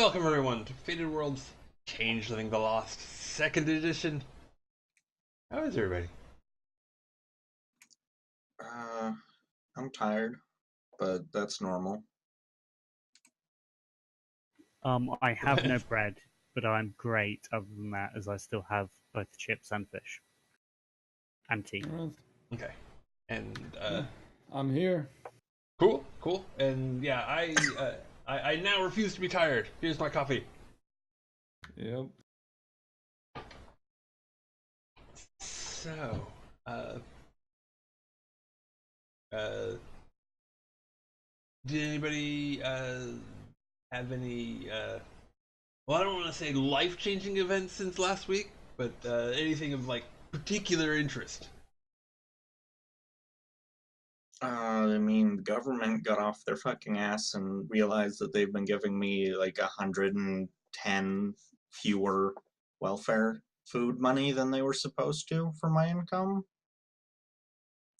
Welcome everyone to Fated Worlds Changeling The Lost, second edition. How is everybody? Uh, I'm tired, but that's normal. I have no bread, but I'm great other than that, as I still have both chips and fish. And tea. Alright. Okay. And I'm here. cool. And yeah, I now refuse to be tired. Here's my coffee. Yep. So, did anybody have any well, I don't want to say life-changing events since last week, but anything of like particular interest? The government got off their fucking ass and realized that they've been giving me like 110 fewer welfare food money than they were supposed to for my income.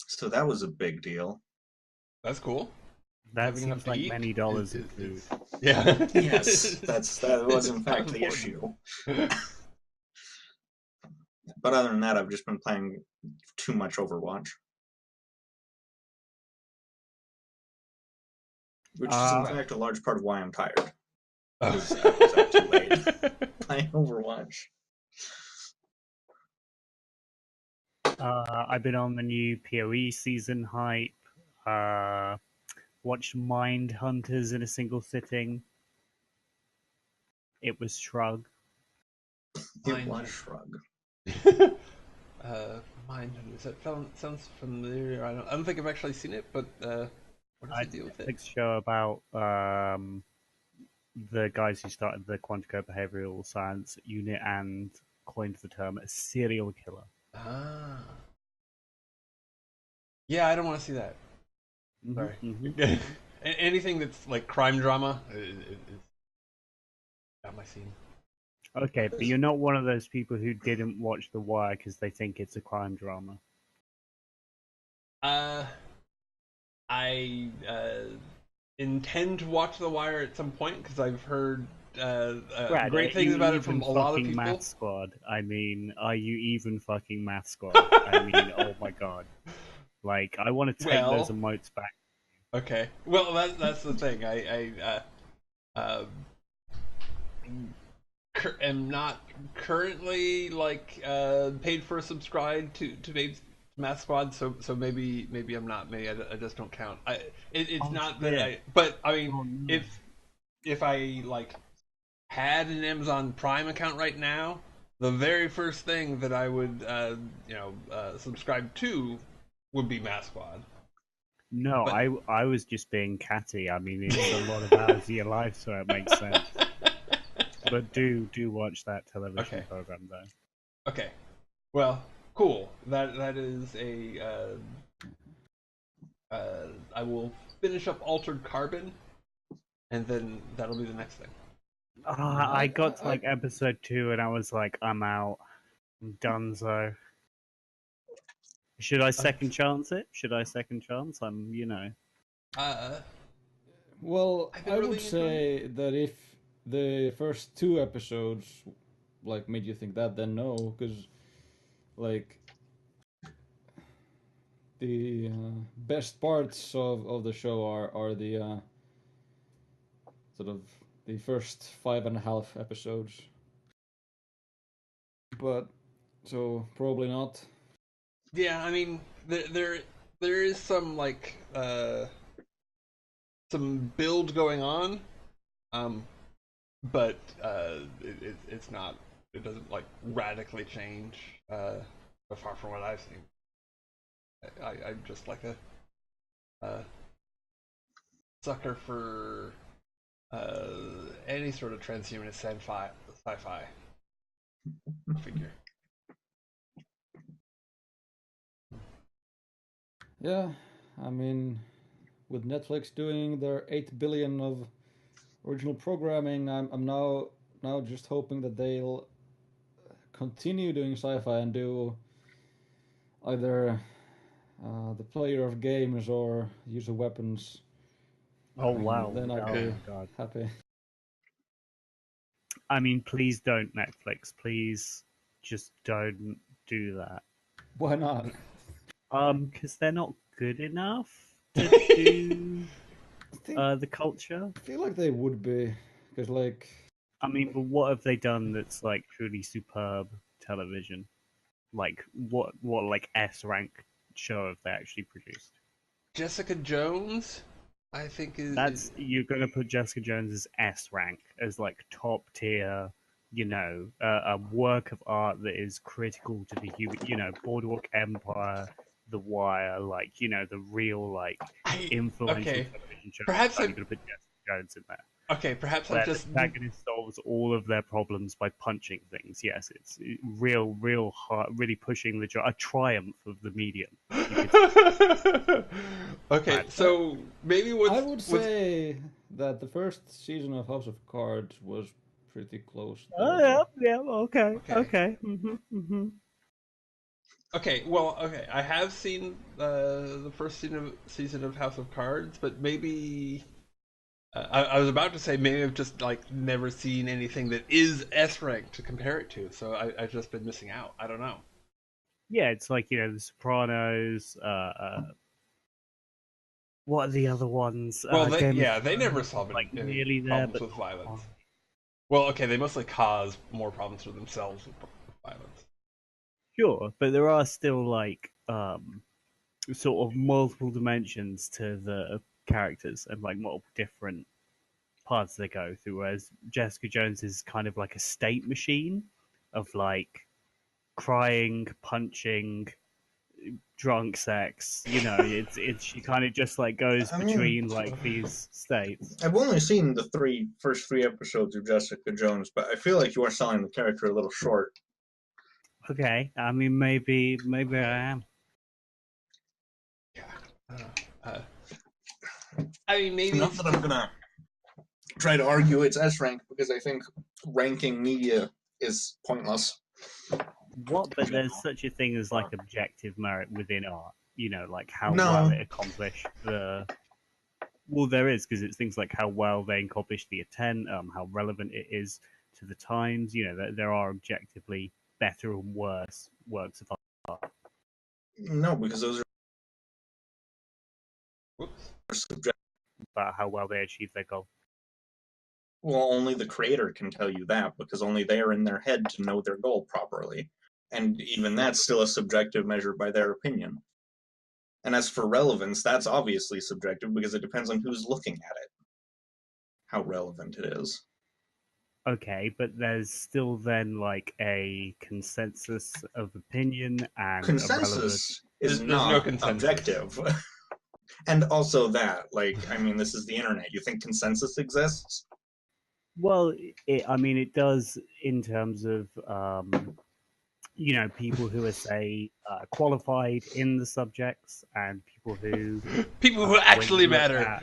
So that was a big deal. That's cool. That Having enough seems to like eat many dollars in food. Yeah. Yes, that was in fact the issue. But other than that, I've just been playing too much Overwatch. Which is in fact a large part of why I'm tired. Because I was up too late playing Overwatch. I've been on the new PoE season hype. Watched Mind Hunters in a single sitting. It was Shrug. It was Shrug. Mindhunters. That sounds familiar. I don't think I've actually seen it, but what does it deal with it? It's a show about the guys who started the Quantico Behavioral Science Unit and coined the term a serial killer. Ah. Yeah, I don't want to see that. Sorry. Mm-hmm. Anything that's like crime drama is not my scene. Okay, but you're not one of those people who didn't watch The Wire because they think it's a crime drama. I intend to watch The Wire at some point because I've heard Brad, great things about it from a lot of people. Math Squad. I mean, are you even fucking Math Squad? I mean, oh my god. Like, I want to take those emotes back. Okay. Well, that's the thing. I am not currently like paid for a subscribe to Math Squad, so maybe I'm not. Maybe I just don't count. It's not that I. But I mean, if I like had an Amazon Prime account right now, the very first thing that I would subscribe to would be Math Squad. No, but I was just being catty. I mean, it's a lot of hours of your life, so it makes sense. But do watch that television program, though. Okay. Well, cool. That is a. I will finish up Altered Carbon, and then that'll be the next thing. I got to like episode 2, and I was like, I'm out. I'm donezo. Should I second chance it? I'm, Well, I would say that if the first 2 episodes like made you think that, then no, because like the best parts of the show are the sort of the first 5.5 episodes. But so probably not. Yeah, I mean there is some like some build going on, but it's not. It doesn't like radically change. Far from what I've seen. I'm just like a sucker for any sort of transhumanist sci-fi figure. Yeah, I mean, with Netflix doing their 8 billion of original programming, I'm now just hoping that they'll continue doing sci-fi and do either the player of games or use of weapons. Oh wow! Then I'll be happy. I mean, please don't, Netflix. Please just don't do that. Why not? Because they're not good enough to do the culture. I feel like they would be, because like. I mean, but what have they done that's like truly superb television? Like what like S rank show have they actually produced? Jessica Jones, I think That's you're gonna put Jessica Jones as S rank, as like top tier, a work of art that is critical to the human, Boardwalk Empire, The Wire, like the real like influential okay. television shows. Perhaps You're gonna put Jessica Jones in there. Okay, perhaps I'm Where just. the protagonist solves all of their problems by punching things. Yes, it's real hard, really pushing a triumph of the medium. Okay, so maybe I would say that the first season of House of Cards was pretty close. Oh yeah, okay. Okay, well, okay. I have seen the first season of House of Cards, but maybe I was about to say maybe I've just like never seen anything that is S rank to compare it to, so I've just been missing out. I don't know. Yeah, it's like The Sopranos. What are the other ones? Well, they never Thrones, saw like any nearly there, problems but with violence. Well, okay, they mostly cause more problems for themselves with violence. sure, but there are still like sort of multiple dimensions to the characters and like multiple different paths they go through. Whereas Jessica Jones is kind of like a state machine of like crying, punching, drunk sex. It's she kind of just like goes between like these states. I've only seen the first three episodes of Jessica Jones, but I feel like you are selling the character a little short. Okay, I mean maybe I am. Yeah. I mean, maybe Not that I'm gonna try to argue it's S rank because I think ranking media is pointless. But there's such a thing as like objective merit within art. Like how well it accomplished the. Well, there is because it's things like how well they accomplished the intent, how relevant it is to the times. There are objectively better and worse works of art. No, because those are subjective. About how well they achieve their goal. Well, only the creator can tell you that because only they are in their head to know their goal properly. And even that's still a subjective measure by their opinion. And as for relevance, that's obviously subjective because it depends on who's looking at it, how relevant it is. Okay, but there's still then like a consensus of opinion and consensus is there's not no consensus. objective. And also that, this is the internet. You think consensus exists? Well, it does in terms of people who are say qualified in the subjects and people who actually matter.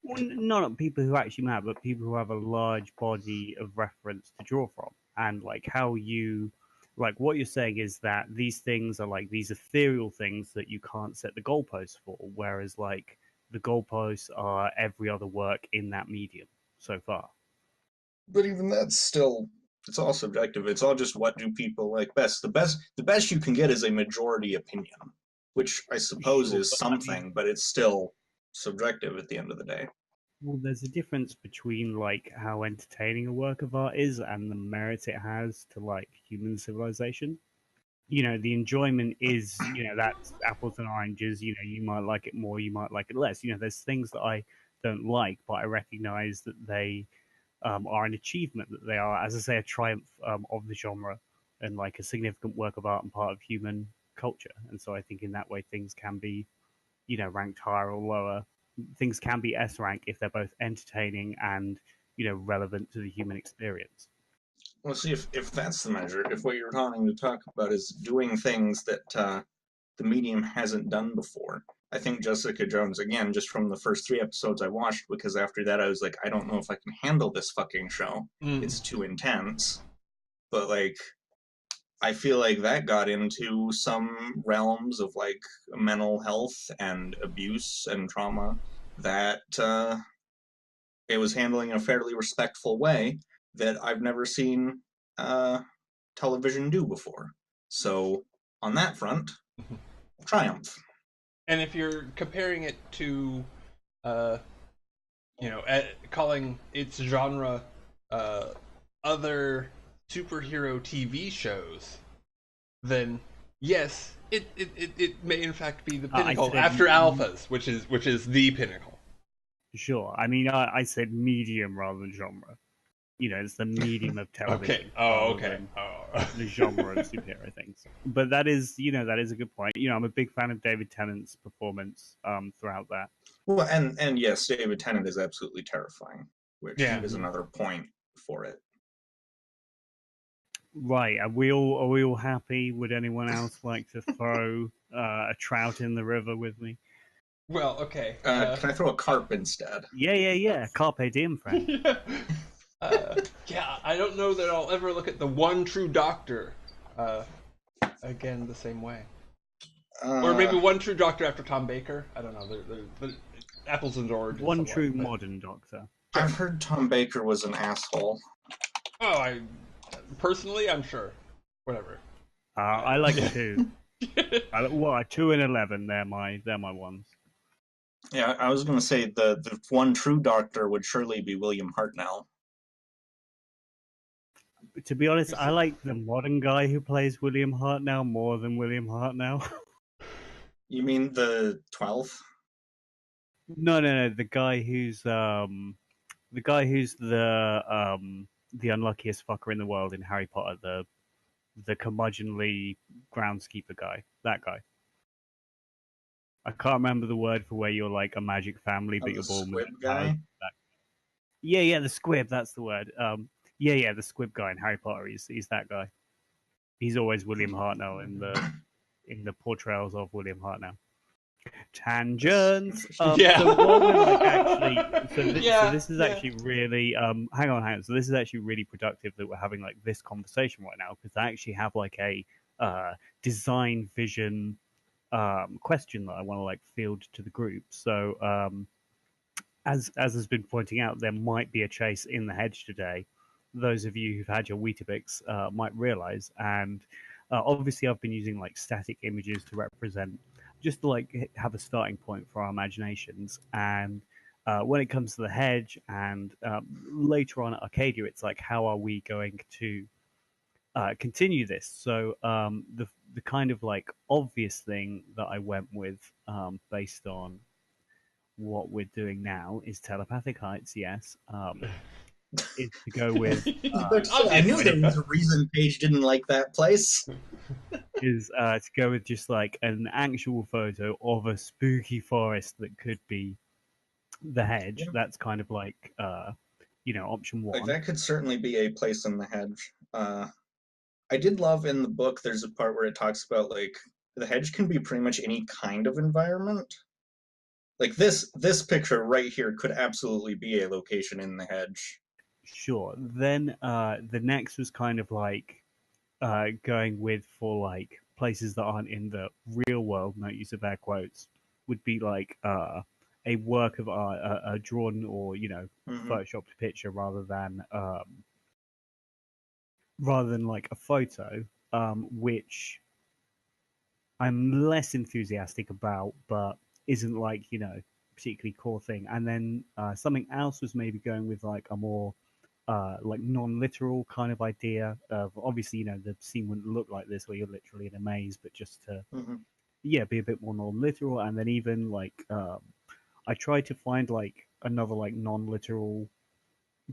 Well, not people who actually matter, but people who have a large body of reference to draw from, and like how you. Like what you're saying is that these things are like these ethereal things that you can't set the goalposts for, whereas like the goalposts are every other work in that medium so far. But even that's still, it's all subjective. It's all just what do people like best. The best you can get is a majority opinion, which I suppose is something, but it's still subjective at the end of the day. Well, there's a difference between like how entertaining a work of art is and the merit it has to like human civilization. The enjoyment is, that's apples and oranges. You might like it more, you might like it less. There's things that I don't like, but I recognize that they are an achievement, that they are, as I say, a triumph of the genre and like a significant work of art and part of human culture. And so I think in that way things can be, ranked higher or lower. Things can be S rank if they're both entertaining and relevant to the human experience. Well, see, if that's the measure, if what you're wanting to talk about is doing things that the medium hasn't done before, I think Jessica Jones, again, just from the first 3 episodes I watched, because after that I was like, I don't know if I can handle this fucking show. It's too intense. But, I feel like that got into some realms of, mental health and abuse and trauma that it was handling in a fairly respectful way that I've never seen television do before. So on that front, triumph. And if you're comparing it to, uh, calling its genre other superhero TV shows, then yes, it may in fact be the pinnacle after Alphas, which is the pinnacle. Sure. I mean, I said medium rather than genre. It's the medium of television. Okay. Oh, okay. The genre of superhero things. But that is a good point. I'm a big fan of David Tennant's performance throughout that. Well, and yes, David Tennant is absolutely terrifying, which is another point for it. Right. Are we all happy? Would anyone else like to throw a trout in the river with me? Well, okay. Can I throw a carp instead? Yeah. Carpe diem, friend. Yeah, I don't know that I'll ever look at the One True Doctor again the same way. Or maybe One True Doctor after Tom Baker. I don't know. They're apples and oranges. One true modern Doctor. I've heard Tom Baker was an asshole. Oh, personally, I'm sure. Whatever. I like 2. 2 and 11. They're my ones. Yeah, I was going to say the One True Doctor would surely be William Hartnell. To be honest, I like the modern guy who plays William Hartnell more than William Hartnell. You mean the 12th? No. The guy who's the unluckiest fucker in the world in Harry Potter, the curmudgeonly groundskeeper guy. That guy. I can't remember the word for where you're like a magic family, but you're born with squib guy. Yeah, the squib. That's the word. Yeah, the squib guy in Harry Potter. He's that guy. He's always William Hartnell in the portrayals of William Hartnell. Tangents. So this is actually really hang on. So this is actually really productive that we're having like this conversation right now, because I actually have like a design vision question that I want to like field to the group. So as has been pointing out, there might be a chase in the hedge today. Those of you who've had your Weetabix might realize, and obviously I've been using like static images to represent, just to like have a starting point for our imaginations. And when it comes to the hedge and later on at Arcadia, it's like, how are we going to continue this? So the kind of like obvious thing that I went with based on what we're doing now is telepathic heights. Yes. Is to go with. I knew there was a reason Paige didn't like that place. Is to go with just like an actual photo of a spooky forest that could be the hedge. Yeah. That's kind of like option 1. Like, that could certainly be a place in the hedge. I did love in the book, there's a part where it talks about like the hedge can be pretty much any kind of environment. Like this picture right here could absolutely be a location in the hedge. Sure. Then the next was kind of like going with for like places that aren't in the real world, no use of air quotes, would be like a work of art, a drawn or photoshopped picture rather than like a photo, which I'm less enthusiastic about, but isn't like particularly core thing. And then something else was maybe going with like a more like non-literal kind of idea of, obviously the scene wouldn't look like this where you're literally in a maze, but just to be a bit more non-literal. And then even like I tried to find like another like non-literal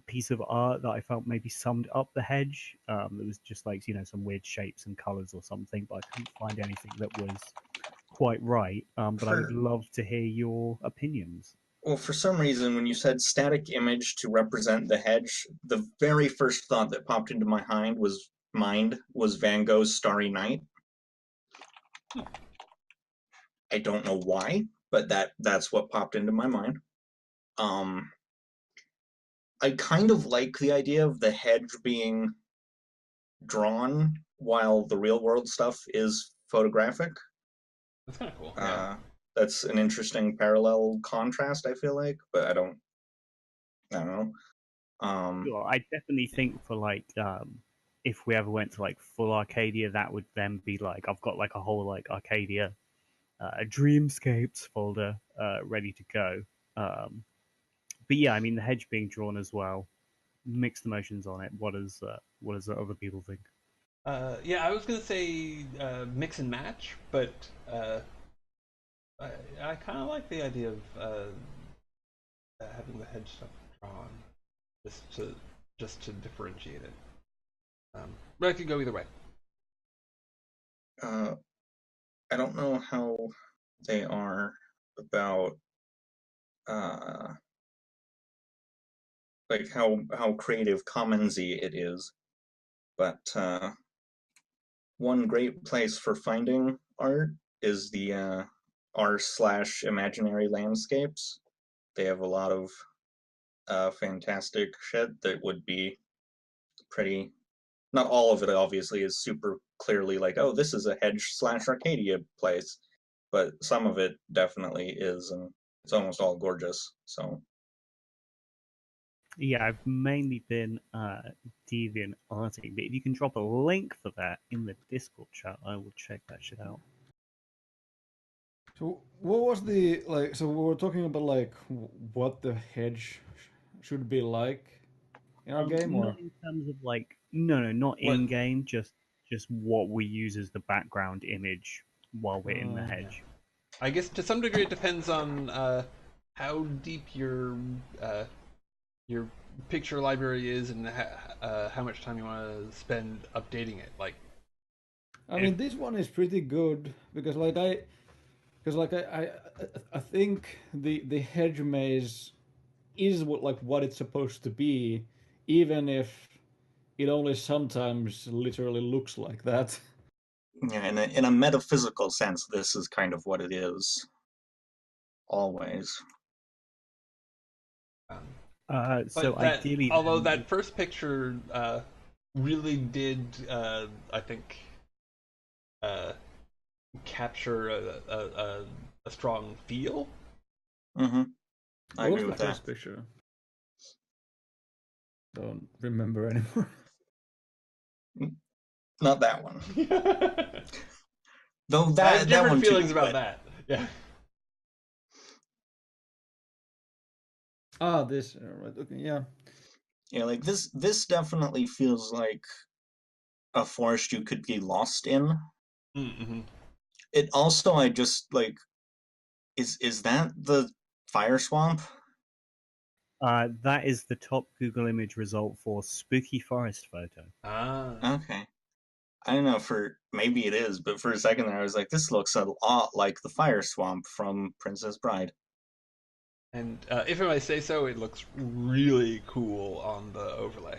piece of art that I felt maybe summed up the hedge. It was just like some weird shapes and colors or something, but I couldn't find anything that was quite right. But I would love to hear your opinions. Well, for some reason, when you said static image to represent the hedge, the very first thought that popped into my mind was Van Gogh's Starry Night. I don't know why, but that's what popped into my mind. I kind of like the idea of the hedge being drawn while the real world stuff is photographic. That's kind of cool. Yeah. That's an interesting parallel contrast, I feel like, but I don't know. Sure, I definitely think for like if we ever went to like full Arcadia, that would then be like I've got like a whole like Arcadia Dreamscapes folder ready to go. But yeah, I mean the hedge being drawn as well, mixed emotions on it. What does other people think? Yeah, I was gonna say mix and match, but I, I kind of like the idea of having the hedge stuff drawn, just to just to differentiate it. But it could go either way. I don't know how they are about uh, like how Creative Commonsy it is, but one great place for finding art is the r/imaginary landscapes. They have a lot of fantastic shit that would be pretty. Not all of it, obviously, is super clearly like, oh, this is a hedge/Arcadia place, but some of it definitely is, and it's almost all gorgeous. So, Yeah, I've mainly been Deviant arting, but if you can drop a link for that in the Discord chat, I will check that shit out. So what was the like? So we were talking about like what the hedge should be like in our game, Not or in terms of like no, not What? in game, just what we use as the background image while we're in the Yeah. hedge. I guess to some degree it depends on how deep your picture library is and how much time you want to spend updating it. Like, I if mean, this one is pretty good because I think the hedge maze is what it's supposed to be, even if it only sometimes literally looks like that. yeah, in a metaphysical sense, this is kind of what it is, always. um, So but that ideally, although then that first picture really did, I think, uh, capture a strong feel. Mm-hmm. I What was agree the with that. first picture? Don't remember anymore. Not that one. I Though have that different one too, feelings about but that. Yeah. Ah, this right. Okay, yeah. yeah, like this definitely feels like a forest you could be lost in. Mm-hmm. It also, I just like, is that the fire swamp? that is the top Google image result for spooky forest photo. Ah. Okay. I don't know, for maybe it is, but for a second there I was like, this looks a lot like the fire swamp from Princess Bride. And if I may say so, it looks really cool on the overlay.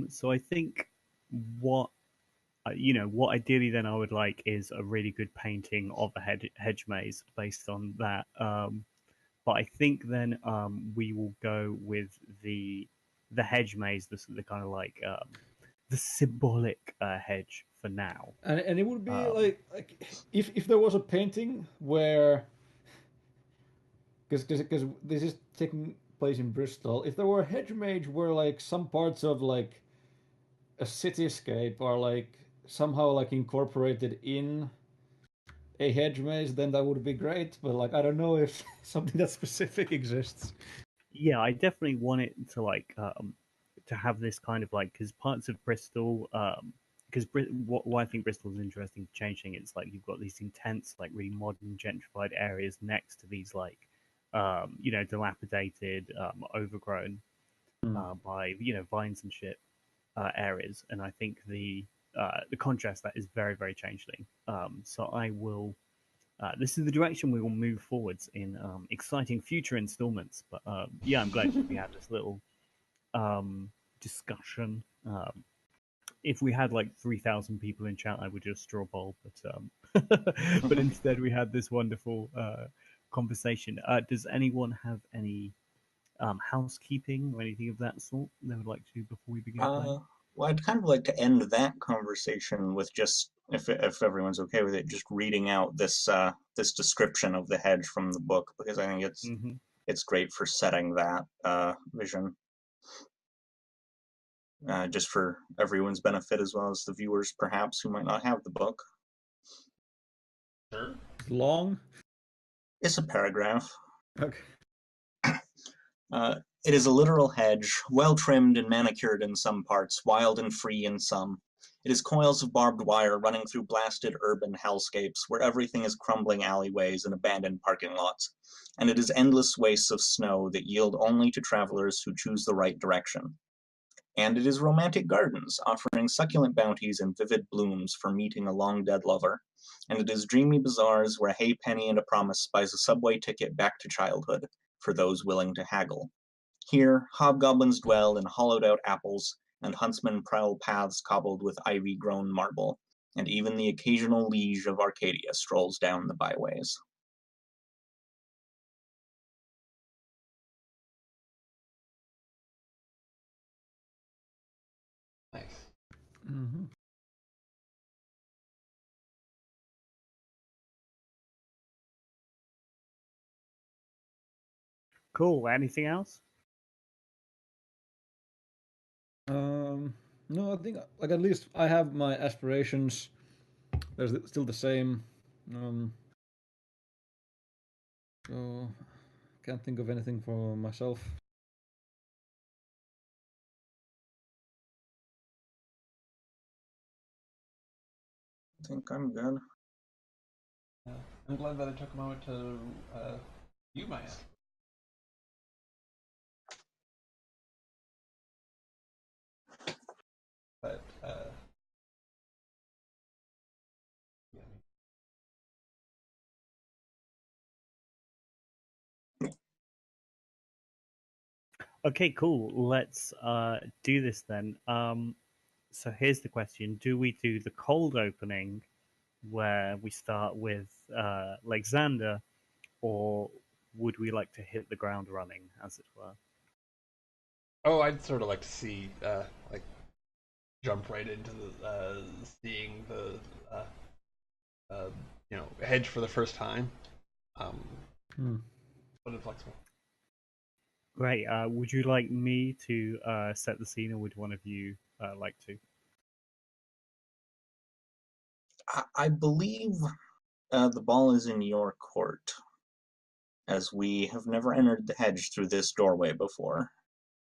So I think what what ideally then I would like is a really good painting of a hedge maze based on that. But I think then we will go with the hedge maze, the kind of like the symbolic hedge for now. And it would be Um, like if there was a painting where because this is taking place in Bristol, if there were a hedge mage where like some parts of like a cityscape are like somehow like incorporated in a hedge maze, then that would be great. But like I don't know if something that specific exists. yeah, I definitely want it to have this kind of like because parts of Bristol because what I think Bristol is interesting changing it's like you've got these intense like really modern gentrified areas next to these like dilapidated overgrown Mm. by vines and shit areas, and I think the contrast that is very very changeling. So I will. This is the direction we will move forwards in exciting future installments. But yeah, I'm glad we had this little discussion. If we had like 3,000 people in chat, I would just straw poll, but instead we had this wonderful conversation. Does anyone have any housekeeping or anything of that sort they would like to do before we begin playing? Well, I'd kind of like to end that conversation with just if everyone's okay with it, just reading out this description of the hedge from the book, because I think it's great for setting that vision, just for everyone's benefit as well as the viewers, perhaps, who might not have the book. Sure. Long? It's a paragraph. Okay. It is a literal hedge, well trimmed and manicured in some parts, wild and free in some. It is coils of barbed wire running through blasted urban hellscapes where everything is crumbling alleyways and abandoned parking lots, and it is endless wastes of snow that yield only to travelers who choose the right direction. And it is romantic gardens, offering succulent bounties and vivid blooms for meeting a long-dead lover. And it is dreamy bazaars where a haypenny and a promise buys a subway ticket back to childhood for those willing to haggle. Here, hobgoblins dwell in hollowed-out apples, and huntsmen prowl paths cobbled with ivy-grown marble, and even the occasional liege of Arcadia strolls down the byways. Nice. Mm-hmm. Cool. Anything else? No, I think like at least I have my aspirations. They're still the same. So can't think of anything for myself. I think I'm good. Yeah. I'm glad that I took a moment to view my app. But yeah. Okay, cool. Let's do this then. So here's the question: do we do the cold opening, where we start with Alexander, or would we like to hit the ground running, as it were? Oh, I'd sort of like to see like jump right into the seeing the uh, hedge for the first time. But inflexible. Great. Would you like me to set the scene, or would one of you like to? I believe the ball is in your court, as we have never entered the hedge through this doorway before,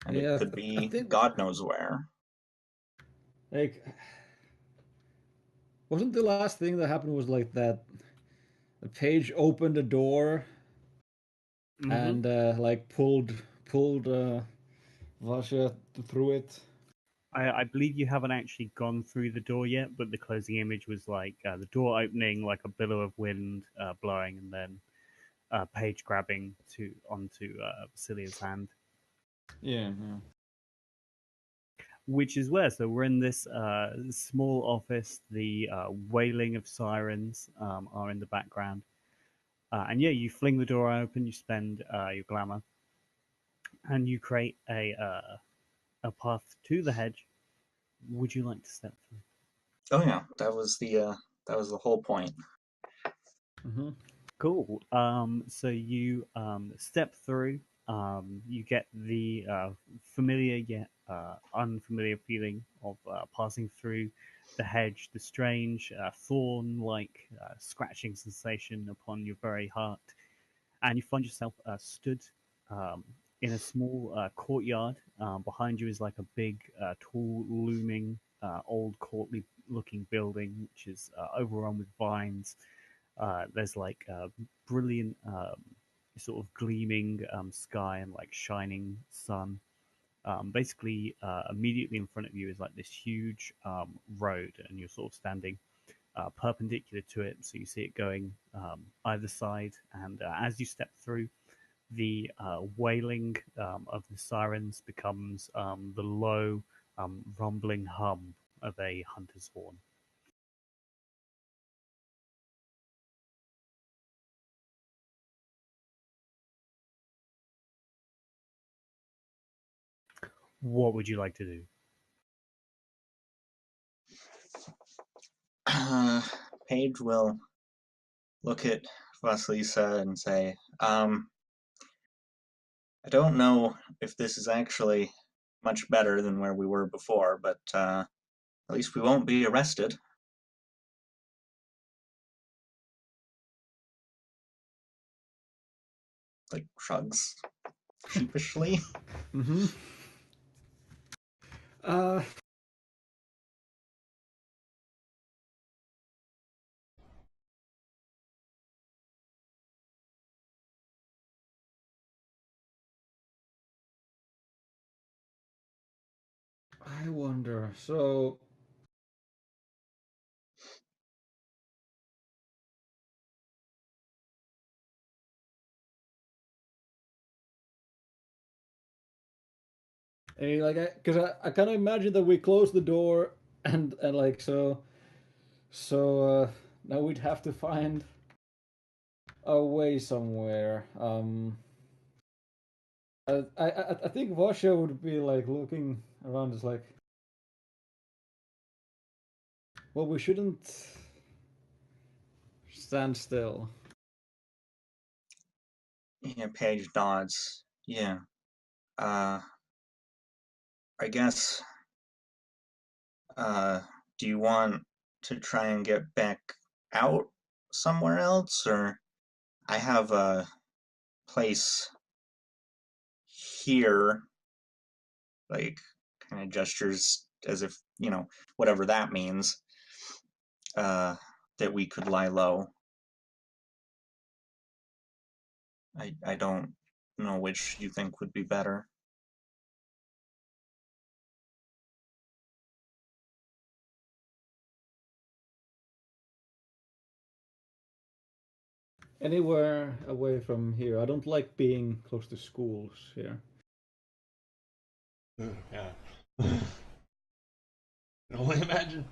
and it Yeah, could I be think God knows where. like wasn't the last thing that happened was like that the page opened a door Mm-hmm. and like pulled Vasha through it. I believe you haven't actually gone through the door yet, but the closing image was like the door opening, like a billow of wind blowing, and then Paige grabbing onto Vasilia's hand. Yeah. Which is where, so we're in this small office. The wailing of sirens are in the background. And yeah, you fling the door open, you spend your glamour, and you create a path to the hedge. Would you like to step through? Oh yeah, that was the whole point. Mm-hmm. Cool. So you step through. You get the familiar yet unfamiliar feeling of passing through the hedge, the strange thorn-like scratching sensation upon your very heart, and you find yourself stood um, in a small courtyard. Behind you is like a big, tall, looming, old, courtly-looking building, which is overrun with vines. There's like a brilliant, sort of gleaming sky and like shining sun. Basically, immediately in front of you is like this huge road, and you're sort of standing perpendicular to it, so you see it going either side. And as you step through, the wailing of the sirens becomes the low, rumbling hum of a hunter's horn. What would you like to do? Paige will look at Vasilisa and say, I don't know if this is actually much better than where we were before, but at least we won't be arrested. Like, shrugs sheepishly. Mm-hmm. Uh, I wonder. So, because I kind of imagine that we close the door and like so now we'd have to find a way somewhere. I think Vasha would be like looking around, is like, well, we shouldn't stand still. Yeah, Paige nods. Yeah. I guess, uh, do you want to try and get back out somewhere else, or I have a place here, like, kind of gestures as if, whatever that means, uh, that we could lie low. I don't know which you think would be better. Anywhere away from here. I don't like being close to schools here. Yeah. Only imagine.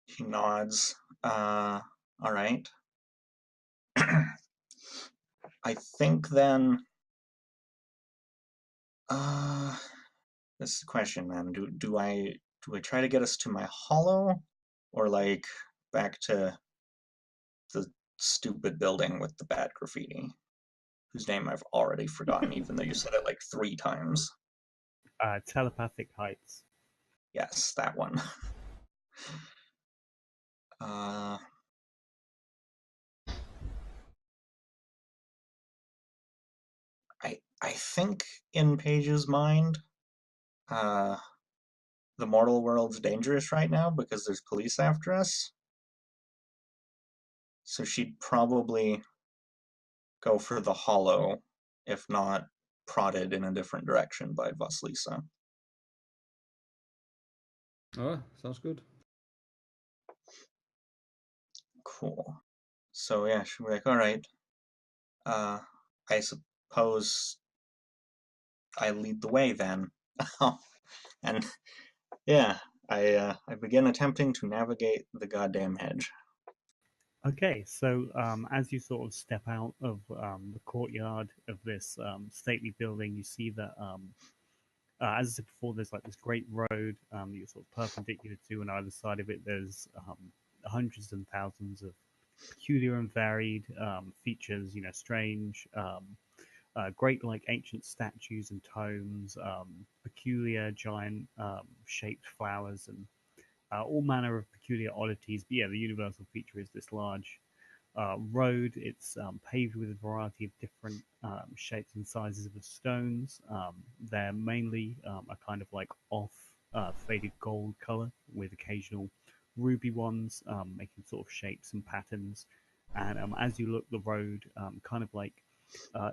He nods. All right. I think then. This is the question, man. Do I try to get us to my hollow, or like back to the stupid building with the bad graffiti, whose name I've already forgotten, even though you said it like 3 times. Telepathic Heights. Yes, that one. uh, I think in Paige's mind, uh, the mortal world's dangerous right now because there's police after us. So she'd probably go for the hollow, if not prodded in a different direction by Vasilisa. Oh, sounds good. Cool. So yeah, she'd be like, all right, I suppose I lead the way then. And yeah, I begin attempting to navigate the goddamn hedge. Okay, so as you sort of step out of the courtyard of this stately building, you see that, as I said before, there's like this great road you're sort of perpendicular to, and either side of it, there's hundreds and thousands of peculiar and varied features, strange, great like ancient statues and tomes, peculiar giant shaped flowers, and all manner of peculiar oddities. But yeah, the universal feature is this large road. It's paved with a variety of different shapes and sizes of the stones. They're mainly a kind of like off faded gold color with occasional ruby ones making sort of shapes and patterns. And as you look, the road kind of like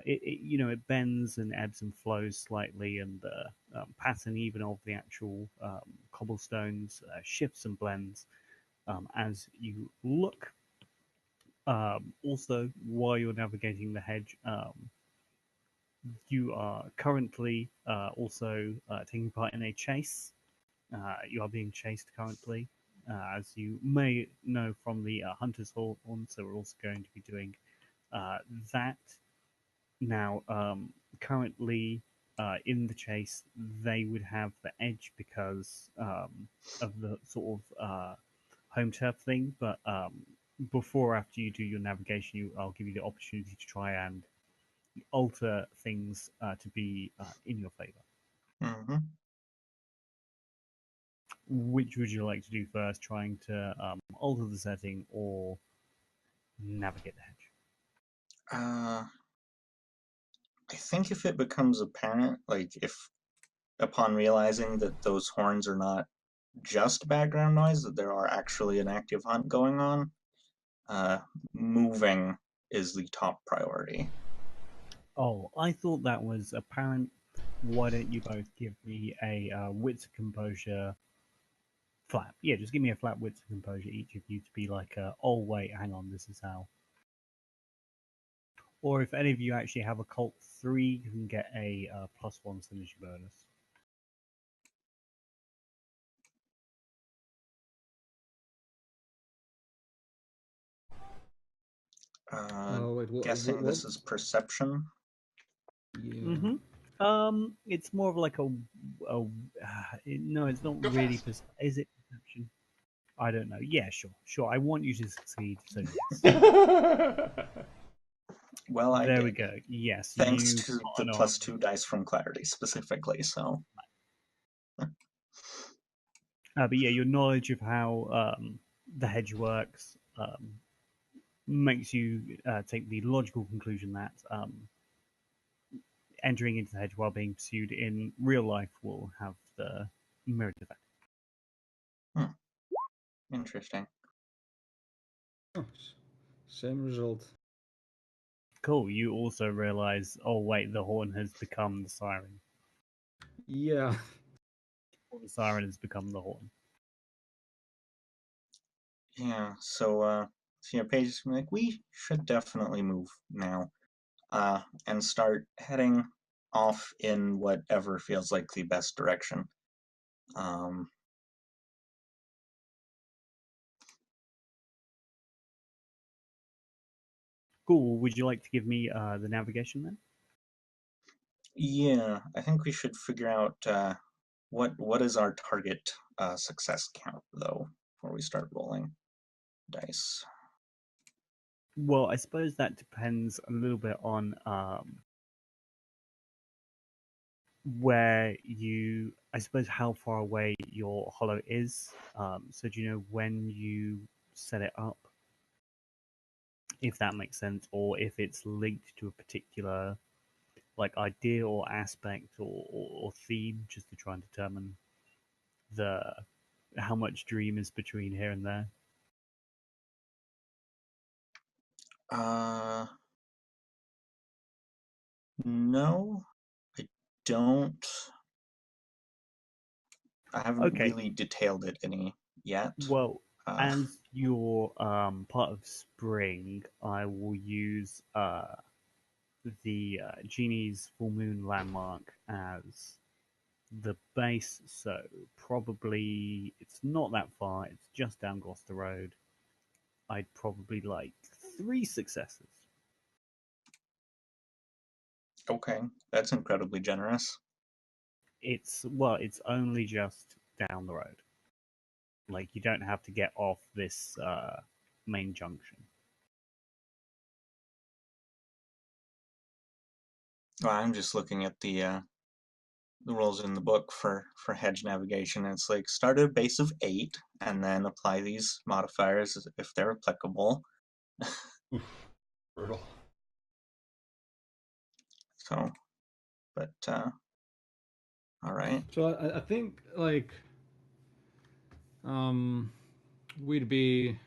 it bends and ebbs and flows slightly, and the pattern even of the actual cobblestones shifts and blends as you look. Also, while you're navigating the hedge, you are currently also taking part in a chase. You are being chased currently, as you may know from the Hunter's Horn, so we're also going to be doing that. Now, currently, in the chase, they would have the edge because of the sort of home turf thing. But before or after you do your navigation, I'll give you the opportunity to try and alter things to be in your favor. Mm-hmm. Which would you like to do first, trying to alter the setting or navigate the hedge? I think if it becomes apparent, like if upon realizing that those horns are not just background noise, that there are actually an active hunt going on, moving is the top priority. Oh, I thought that was apparent. Why don't you both give me a wits of composure flat? Yeah, just give me a flat wits of composure, each of you, to be like, oh, wait, hang on, this is how. Or if any of you actually have a cult 3, you can get a +1 synergy bonus. Guessing this is perception. Yeah. It's more of like a no, it's not Go really. fast. Is it perception? I don't know. Yeah, sure. I want you to succeed, so yes. Well, I There did. we go. Yes, Thanks you to the caught on. +2 dice from clarity specifically. So, But yeah, your knowledge of how the hedge works makes you take the logical conclusion that entering into the hedge while being pursued in real life will have the mirrored effect. interesting. Oh, same result. Cool. You also realize, oh wait, the horn has become the siren, Yeah. or the siren has become the horn. Yeah. So, Paige is like, we should definitely move now, and start heading off in whatever feels like the best direction. Cool. Would you like to give me the navigation then? Yeah, I think we should figure out what is our target success count though before we start rolling dice. Well, I suppose that depends a little bit on where you, I suppose, how far away your hollow is. So do you know when you set it up? If that makes sense, or if it's linked to a particular like idea or aspect or theme, just to try and determine the how much dream is between here and there. No, I don't. I haven't Okay. really detailed it any yet. Well, Uh, as your part of spring, I will use the genie's full moon landmark as the base. So probably it's not that far. It's just down Gloucester Road. I'd probably like 3 successes. okay, that's incredibly generous. It's only just down the road. Like you don't have to get off this main junction. Well, I'm just looking at the rules in the book for hedge navigation. And it's like start at a base of 8 and then apply these modifiers if they're applicable. Brutal. So, but all right. So I think like we'd be.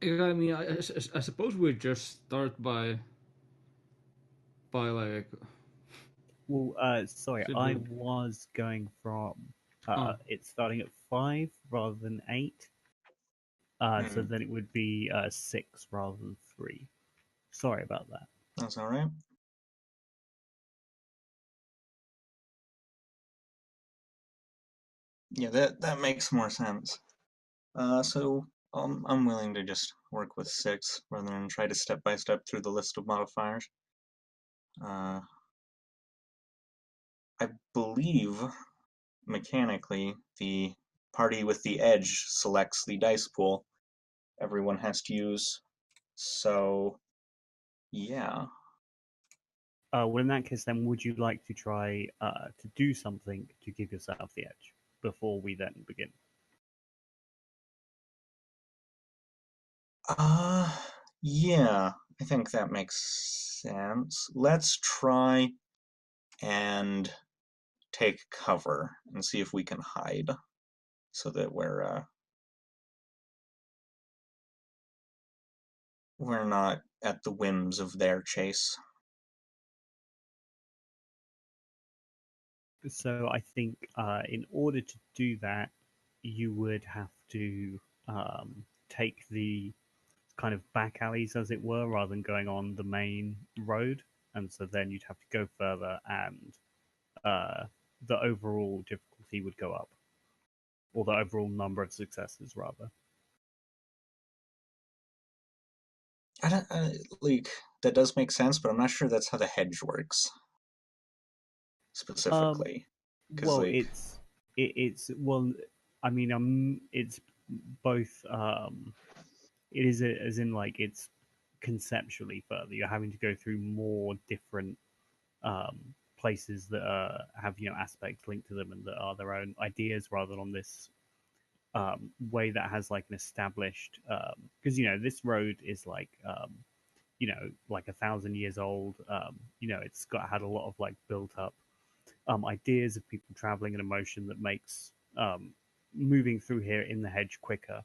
I mean, I suppose we'd just start by like. Well, sorry, I Simply. was going from Oh. it's starting at 5 rather than 8. So then it would be 6 rather than 3. Sorry about that. That's all right. Yeah, that makes more sense. So I'm willing to just work with 6 rather than try to step by step through the list of modifiers. I believe mechanically the party with the edge selects the dice pool everyone has to use. So, yeah. Well, in that case, then, would you like to try to do something to give yourself the edge before we then begin? Yeah, I think that makes sense. Let's try and take cover and see if we can hide so that we're not at the whims of their chase. So I think in order to do that, you would have to take the kind of back alleys, as it were, rather than going on the main road. And so then you'd have to go further, and the overall difficulty would go up, or the overall number of successes, rather. Like, that does make sense, but I'm not sure that's how the hedge works specifically. Well, it's well, I mean, it's both. It is as in like it's conceptually further. You're having to go through more different um, places that have aspects linked to them and that are their own ideas, rather than on this way that has like an established. Because this road is like like 1,000 years old. It's got had a lot of like built up ideas of people traveling and emotion that makes moving through here in the hedge quicker,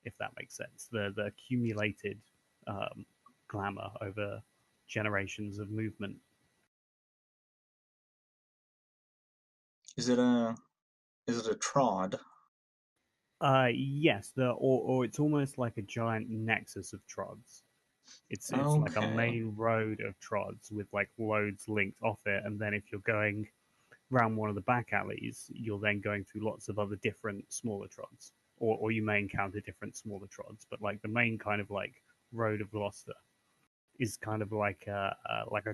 if that makes sense. The accumulated um, glamour over generations of movement. Is it a trod? Yes, or it's almost like a giant nexus of trods. It's like a Okay. main road of trods with like loads linked off it, and then if you're going round one of the back alleys, you're then going through lots of other different smaller trods, or you may encounter different smaller trods. But like the main kind of like road of Gloucester is kind of like a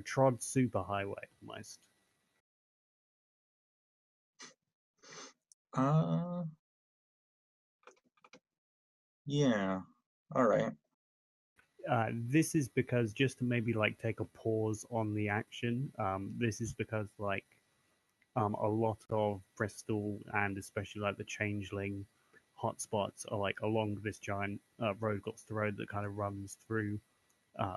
trod superhighway almost. Uh, yeah. All right. This is because, just to maybe like take a pause on the action. This is because like a lot of Bristol and especially like the Changeling hotspots are like along this giant road, Gloucester Road, that kind of runs through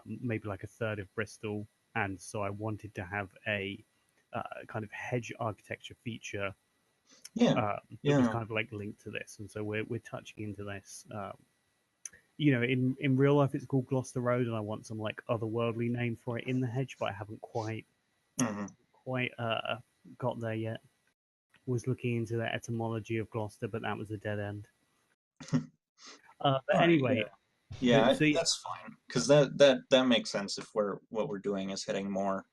maybe like a third of Bristol. And so I wanted to have a kind of hedge architecture feature Yeah. that was Yeah. kind of like linked to this. And so we're touching into this. In real life, it's called Gloucester Road, and I want some like otherworldly name for it in the hedge, but I haven't quite Mm-hmm. quite got there yet. Was looking into the etymology of Gloucester, but that was a dead end. But All right. anyway, Yeah, so that's fine because that makes sense if what we're doing is hitting more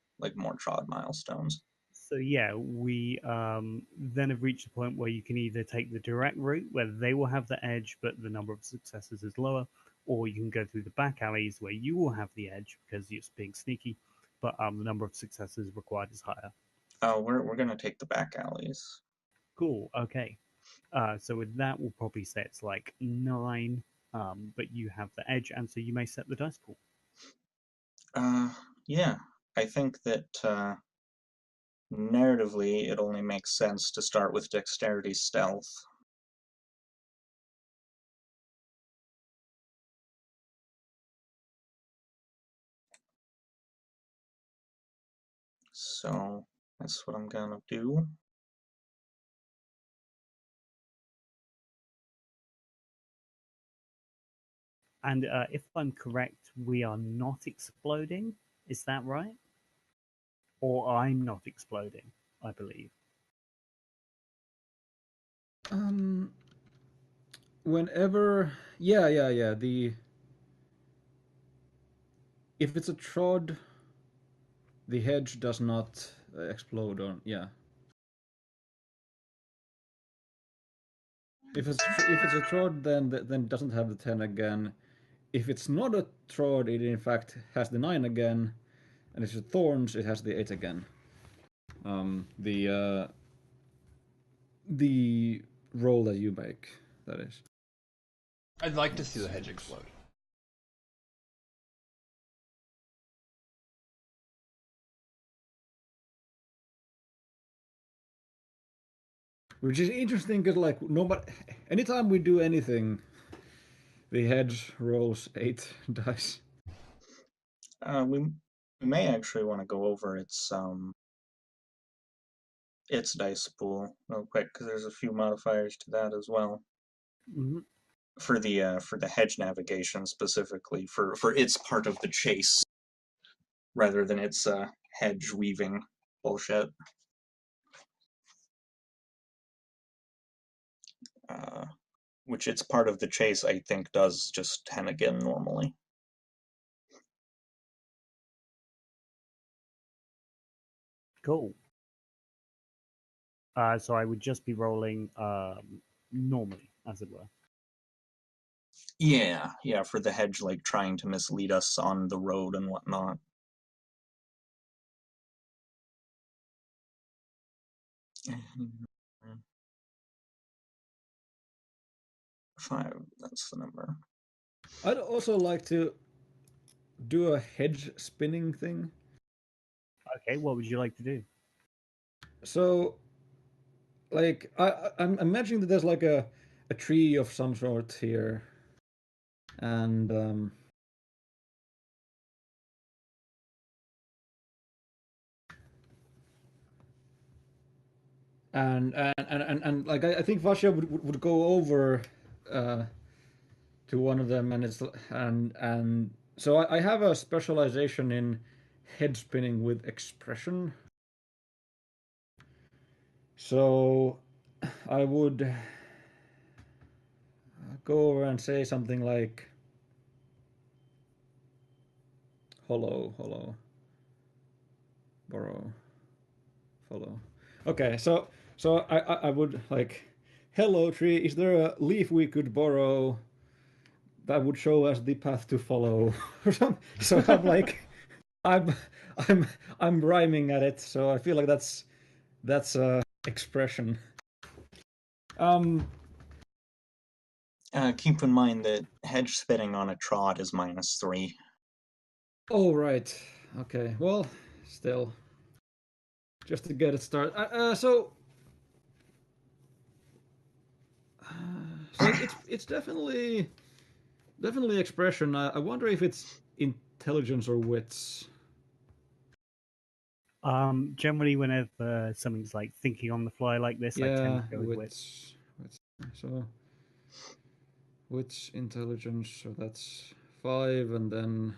trod milestones. so yeah, we then have reached a point where you can either take the direct route, where they will have the edge, but the number of successes is lower, or you can go through the back alleys where you will have the edge because you're being sneaky, but the number of successes required is higher. Oh, we're gonna take the back alleys. Cool. Okay. So with that, we'll probably say it's like 9, but you have the edge, and so you may set the dice pool. Yeah, I think that narratively it only makes sense to start with dexterity stealth. So that's what I'm gonna do. And if I'm correct, we are not exploding. Is that right? Or I'm not exploding, I believe. Whenever, yeah. The if it's a trod, the hedge does not explode on. Yeah. If it's a trod, then it doesn't have the 10 again. If it's not a trod, it in fact has the 9 again, and if it's thorns, it has the 8 again. The roll that you make, that is. I'd like to see the hedge explode. Which is interesting because, like, anytime we do anything, the hedge rolls 8 dice. We may actually want to go over its dice pool real quick because there's a few modifiers to that as well. Mm-hmm. For the hedge navigation specifically for its part of the chase, rather than its hedge weaving bullshit. Which its part of the chase, I think, does just 10 again normally. Cool. So I would just be rolling normally, as it were. Yeah, for the hedge, like, trying to mislead us on the road and whatnot. Five, that's the number. I'd also like to do a hedge spinning thing. Okay, what would you like to do? So, like, I'm imagining that there's like a tree of some sort here, and like I think Vasha would go over to one of them, and so I have a specialization in head spinning with expression. So I would go over and say something like, "Hello, hello, borrow, follow." Okay, so I would like, "Hello, tree. Is there a leaf we could borrow that would show us the path to follow?" Or something. So I'm like, I'm I'm rhyming at it. So I feel like that's expression. Keep in mind that hedge spinning on a trot is -3. Oh right. Okay. Well, still, just to get it started. So it's definitely expression. I wonder if it's intelligence or wits. Generally, whenever something's like thinking on the fly like this, I tend to go with wits. So wits, intelligence. So that's 5, and then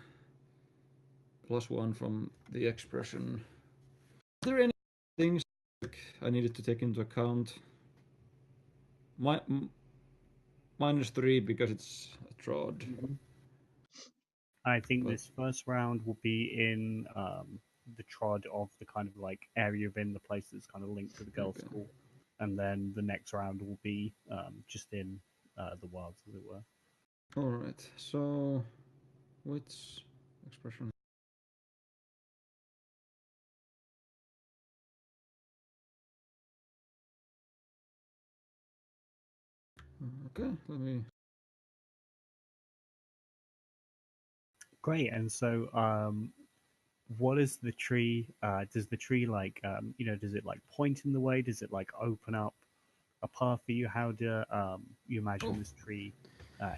+1 from the expression. Are there any things I needed to take into account? -3 because it's a trod. Mm-hmm. I think this first round will be in the trod of the kind of like area within the place that's kind of linked to the girls' school, and then the next round will be just in the wilds, as it were. All right. So, wits, expression. Okay, let me. Great. And so, what is the tree? Does the tree like, does it like point in the way? Does it like open up a path for you? How do you imagine this tree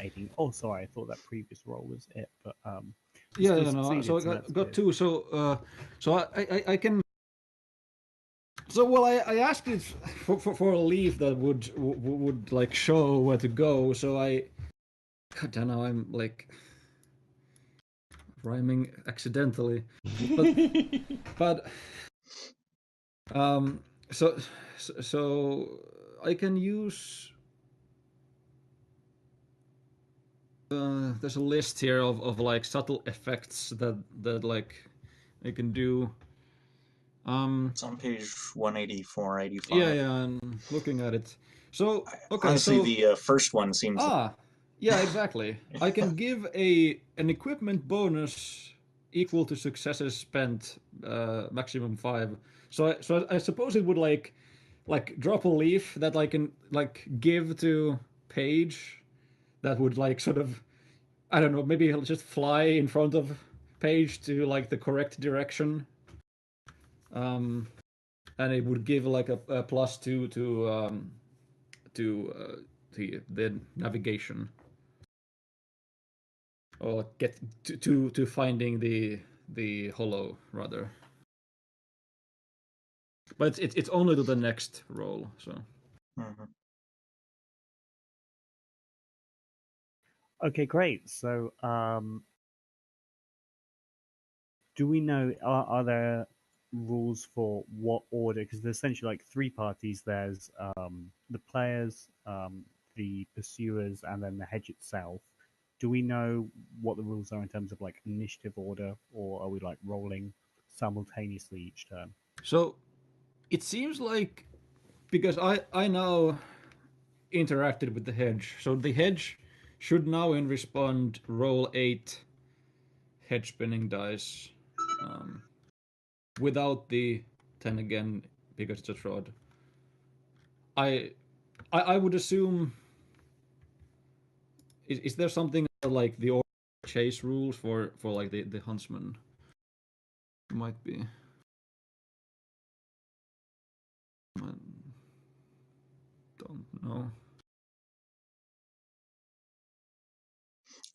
aiding? Oh, sorry, I thought that previous role was it, but Yeah, no. So I got 2. So, I can. So well, I asked it for a leaf that would like show where to go. So I don't know. I'm like rhyming accidentally, but so I can use. There's a list here of like subtle effects that like I can do. It's on page 184, 85. Yeah, I'm looking at it. So okay, honestly, so the first one seems. yeah, exactly. I can give an equipment bonus equal to successes spent, maximum 5. So I suppose it would like drop a leaf that I can like give to Paige that would like sort of, I don't know, maybe he'll just fly in front of Paige to like the correct direction. And it would give like a +2 to the navigation, or get to finding the hollow rather. But it's only to the next roll. So Mhm. Okay, great. So, do we know, are there rules for what order? Because there's essentially like three parties. There's the players, the pursuers, and then the hedge itself. Do we know what the rules are in terms of like initiative order, or are we like rolling simultaneously each turn? so it seems like, because I now interacted with the hedge, so the hedge should now in respond roll 8 hedge spinning dice, um, without the 10 again because it's a fraud. I I would assume, is there something like the chase rules for like the huntsman? Might be. I don't know.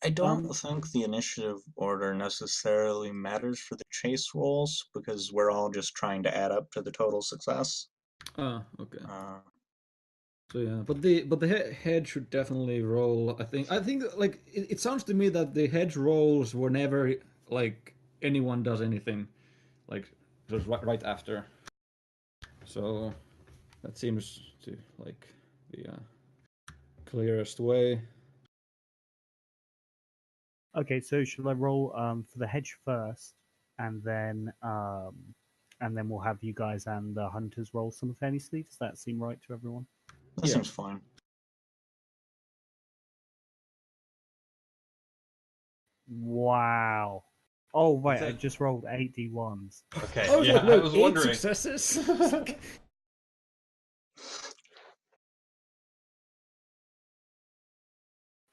I don't Um, think the initiative order necessarily matters for the chase rolls because we're all just trying to add up to the total success. Ah, okay. Uh, So yeah, but the head should definitely roll. I think like it sounds to me that the hedge rolls were never like anyone does anything, like just right after. So that seems to like the clearest way. okay, so shall I roll for the hedge first, and then we'll have you guys and the hunters roll simultaneously. Does that seem right to everyone? that Yeah. seems fine. Wow. Oh, right, I that- just rolled 8 D1s. Okay, I was yeah, like, I wait, was 8 wondering. successes?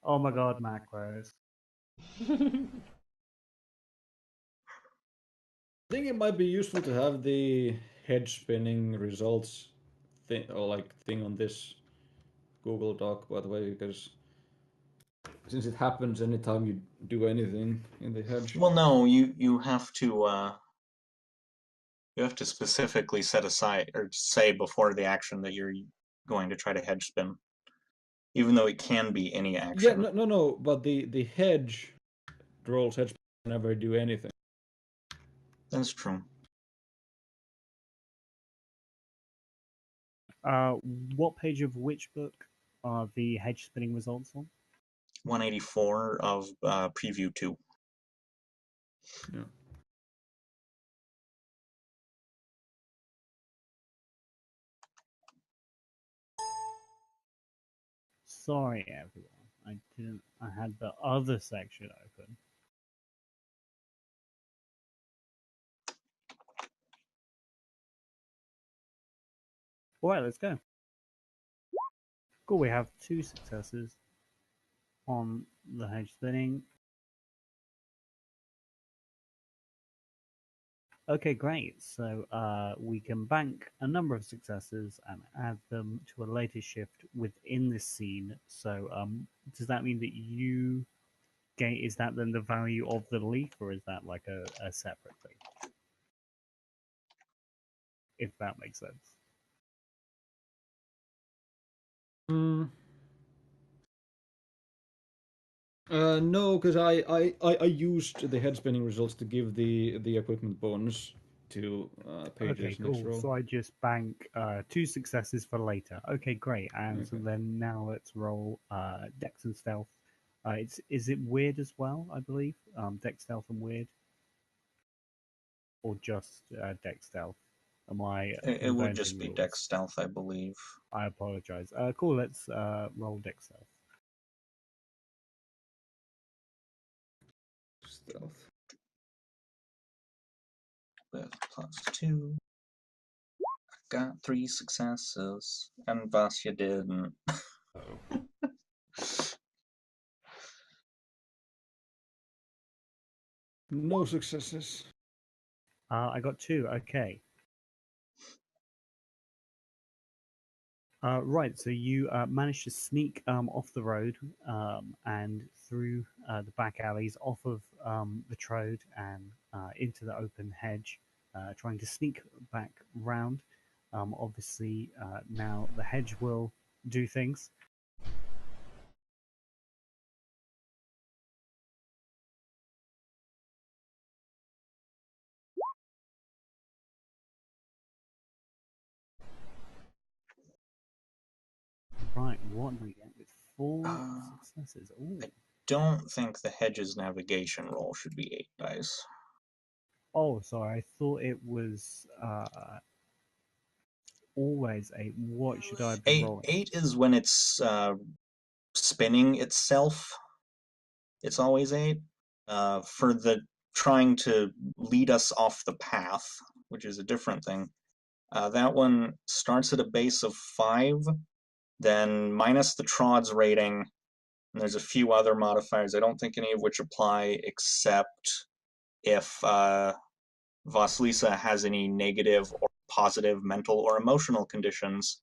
Oh my god, macros. I think it might be useful to have the head spinning results thing, or like thing on this Google Doc, by the way, because since it happens anytime you do anything in the hedge. Well, no, you have to specifically set aside or say before the action that you're going to try to hedge spin, even though it can be any Yeah, action. no, but the hedge rolls hedge never do anything. That's true. Uh, what page of which book are the hedge spinning results on? 184 of preview 2. Yeah. Sorry, everyone. I didn't. I had the other section open. All right, let's go. Cool. We have 2 successes on the hedge spinning. Okay, great. So we can bank a number of successes and add them to a later shift within this scene. So does that mean that you gain? Is that then the value of the leaf, or is that like a separate thing? If that makes sense. Mm. No, because I used the head spinning results to give the equipment bonus to Okay, Paige's next cool. roll. So I just bank 2 successes for later. Okay, great. And so Okay. then now let's roll Dex and Stealth. Is it weird as well? I believe Dex, Stealth, and weird, or just Dex, Stealth? Am I It would just inventing be rules? dex stealth, I believe. I apologize. Cool. Let's roll Dex, Stealth. Stealth. with +2. Got 3 successes, and Vasya didn't. Oh. No successes. I got 2. Okay. Right, so you managed to sneak off the road and through the back alleys, off of the Trode and into the open hedge, trying to sneak back round. Obviously, now the hedge will do things. Right, what do we get with 4 successes? Ooh. I don't think the hedge's navigation roll should be 8 dice. Oh, sorry, I thought it was always 8. What should I be rolling? 8 is when it's spinning itself. It's always 8. For the trying to lead us off the path, which is a different thing. That one starts at a base of 5, then minus the Trod's rating, and there's a few other modifiers, I don't think any of which apply except if Vasilisa has any negative or positive mental or emotional conditions.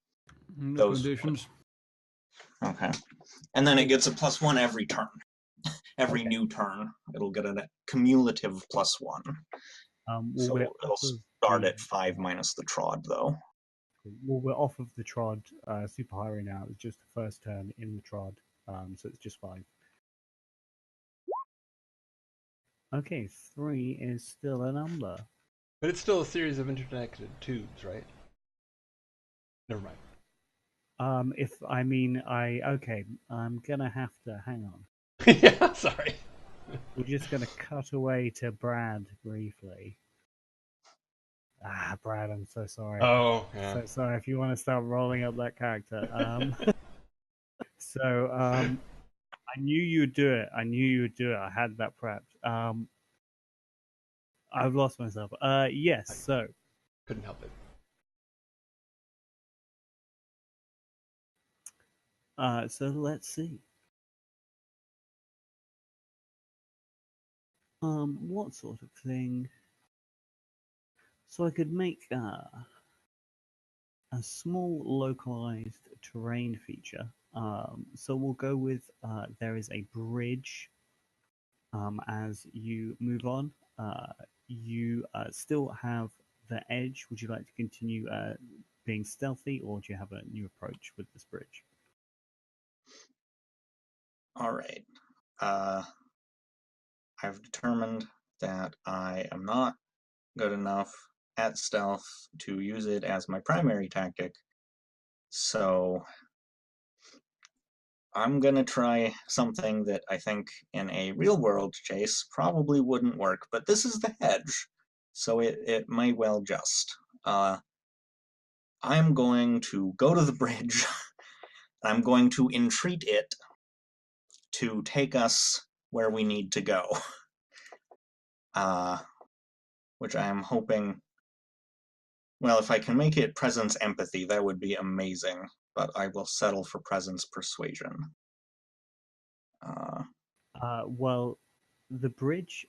No Those conditions. Okay. And then it gets a +1 every turn. Every Okay. new turn, it'll get a cumulative +1. Well, So we're it'll off of start the, at 5 minus the Trod, though. well, we're off of the Trod super highway now. It's just the first turn in the Trod, so it's just 5. Okay, 3 is still a number. But it's still a series of interconnected tubes, right? Never mind. Okay, I'm gonna have to hang on. Yeah, sorry. We're just gonna cut away to Brad briefly. Brad, I'm so sorry. Oh, yeah. So sorry if you want to start rolling up that character. I knew you'd do it. I had that prepped. I've lost myself. Yes, so. Couldn't help it. So let's see. What sort of thing? So I could make a small localized terrain feature. So we'll go with there is a bridge. As you move on, you still have the edge. Would you like to continue being stealthy, or do you have a new approach with this bridge? All right. I've determined that I am not good enough at stealth to use it as my primary tactic. So I'm gonna try something that I think in a real world chase probably wouldn't work, but this is the hedge, so it may well just. I'm going to go to the bridge. I'm going to entreat it to take us where we need to go. Which I am hoping. Well, if I can make it presence empathy, that would be amazing, but I will settle for presence persuasion. Well, the bridge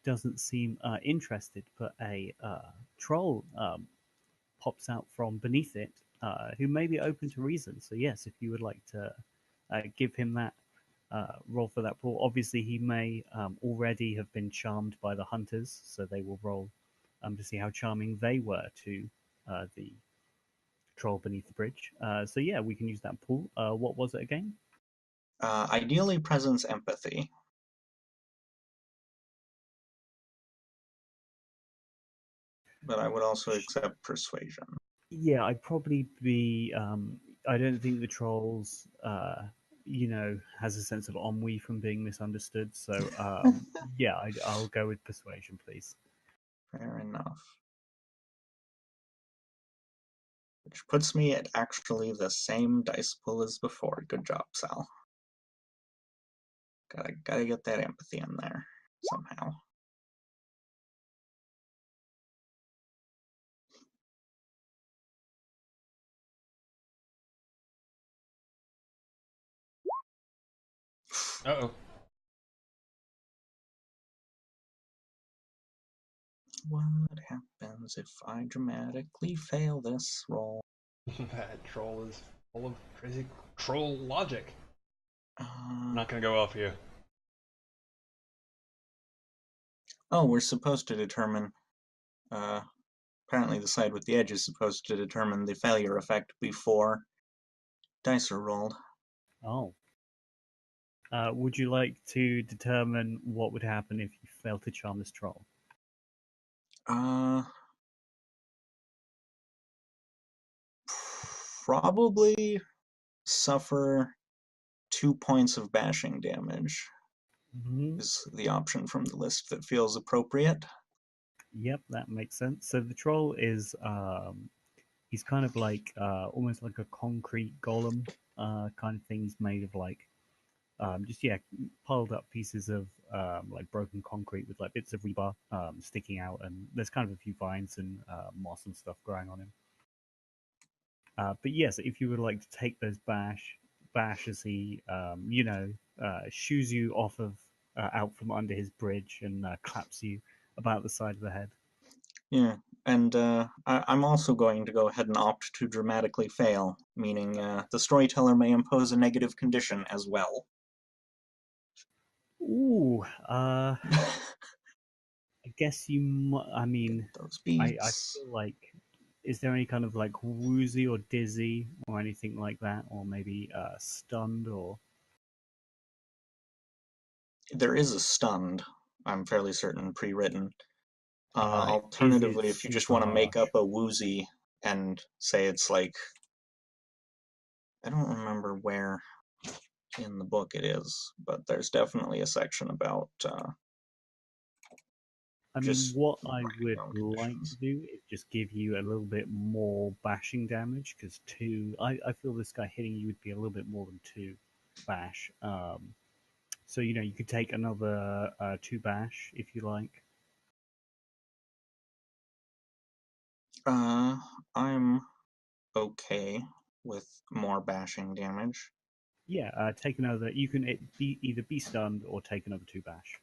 doesn't seem interested, but a troll pops out from beneath it, who may be open to reason. So yes, if you would like to give him that roll for that pool, obviously he may already have been charmed by the hunters, so they will roll to see how charming they were to the troll beneath the bridge. So yeah, we can use that pool. What was it again? Ideally, presence empathy. But I would also accept persuasion. Yeah, I'd probably be. I don't think the trolls, has a sense of ennui from being misunderstood. So, yeah, I'll go with persuasion, please. Fair enough. Which puts me at actually the same dice pool as before. Good job, Sal. Gotta get that empathy in there somehow. Uh-oh. What happens if I dramatically fail this roll? That troll is full of crazy troll logic. Uh, Not gonna go well for you. oh, we're supposed to determine. Apparently, the side with the edge is supposed to determine the failure effect before dice are rolled. Oh. Would you like to determine what would happen if you fail to charm this troll? Probably suffer 2 points of bashing damage Mm-hmm. is the option from the list that feels appropriate. Yep, that makes sense. So the troll is he's kind of like almost like a concrete golem kind of thing. He's made of like just yeah piled up pieces of like broken concrete with like bits of rebar sticking out, and there's kind of a few vines and moss and stuff growing on him. But yes, if you would like to take those bash as he shoos you off of out from under his bridge and claps you about the side of the head. Yeah, and I'm also going to go ahead and opt to dramatically fail, meaning the storyteller may impose a negative condition as well. Ooh, I guess I mean, Those I beats. feel like, is there any kind of like woozy or dizzy or anything like that, or maybe stunned or? There is a stunned, I'm fairly certain, pre-written. Is it Alternatively, if you just super want to make harsh? up a woozy and say it's like, I don't remember where in the book it is, but there's definitely a section about I mean, just what I would background like to conditions. do is just give you a little bit more bashing damage, because two, I feel this guy hitting you would be a little bit more than two bash. So you could take another two bash if you like. I'm okay with more bashing damage. Yeah, take another. You can either be stunned or take another two bash.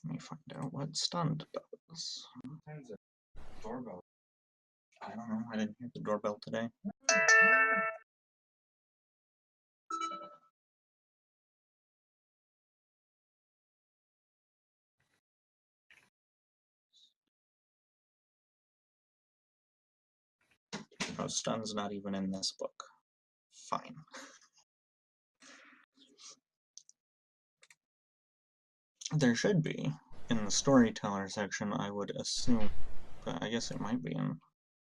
Let me find out what stunned does. Sometimes a doorbell. I don't know. I didn't hear the doorbell today. Oh, stun's not even in this book. Fine. There should be in the storyteller section, I would assume, but I guess it might be in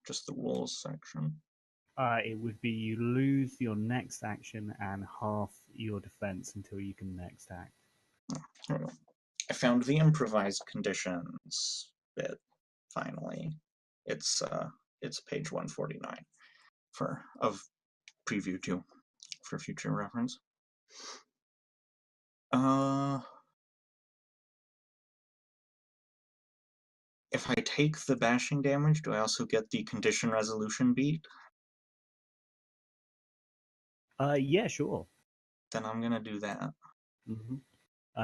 just the rules section. It would be you lose your next action and half your defense until you can next act. I found the improvised conditions bit finally. It's page 149 of preview 2 for future reference. If I take the bashing damage, do I also get the condition resolution beat? Yeah, sure. Then I'm gonna do that. Mm-hmm.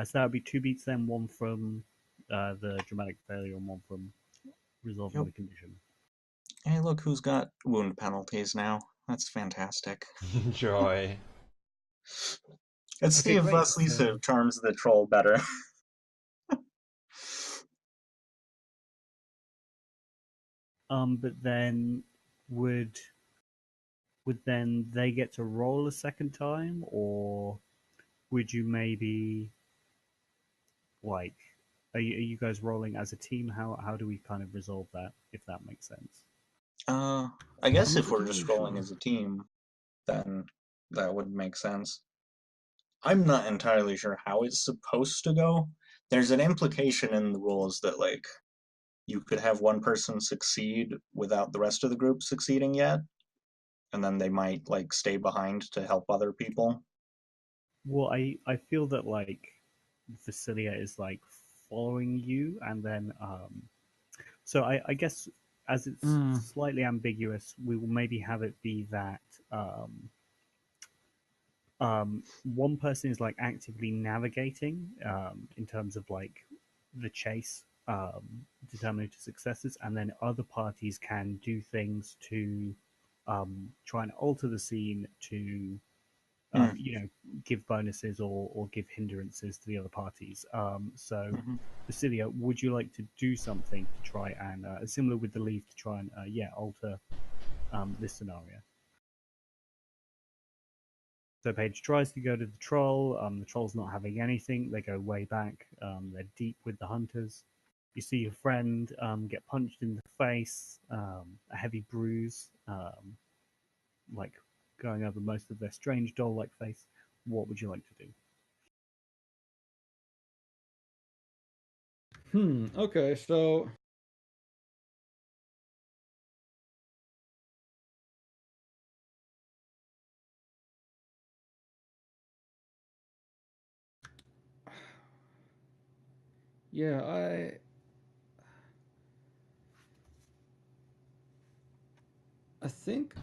So that would be two beats then, one from the dramatic failure and one from resolving Yep. the condition. Hey, look who's got wound penalties now. That's fantastic. Joy. Let's see Okay, if great. Lisa charms the troll better. But then would then they get to roll a second time, or would you maybe like are you guys rolling as a team? How do we kind of resolve that, if that makes sense? I I'm guess not if we're entirely just rolling sure. as a team, then that would make sense. I'm not entirely sure how it's supposed to go. There's an implication in the rules that, like, you could have one person succeed without the rest of the group succeeding yet, and then they might, like, stay behind to help other people. Well, I feel that like Vasilia is like following you, and then so I guess as it's slightly ambiguous, we will maybe have it be that one person is like actively navigating in terms of like the chase, determining successes, and then other parties can do things to try and alter the scene to give bonuses or give hindrances to the other parties. So, Basilia, would you like to do something to try and similar with the leaf to try and alter this scenario? So Paige tries to go to the troll. The troll's not having anything. They go way back. They're deep with the hunters. You see your friend get punched in the face, a heavy bruise, like going over most of their strange doll-like face. What would you like to do? Okay, so yeah, I think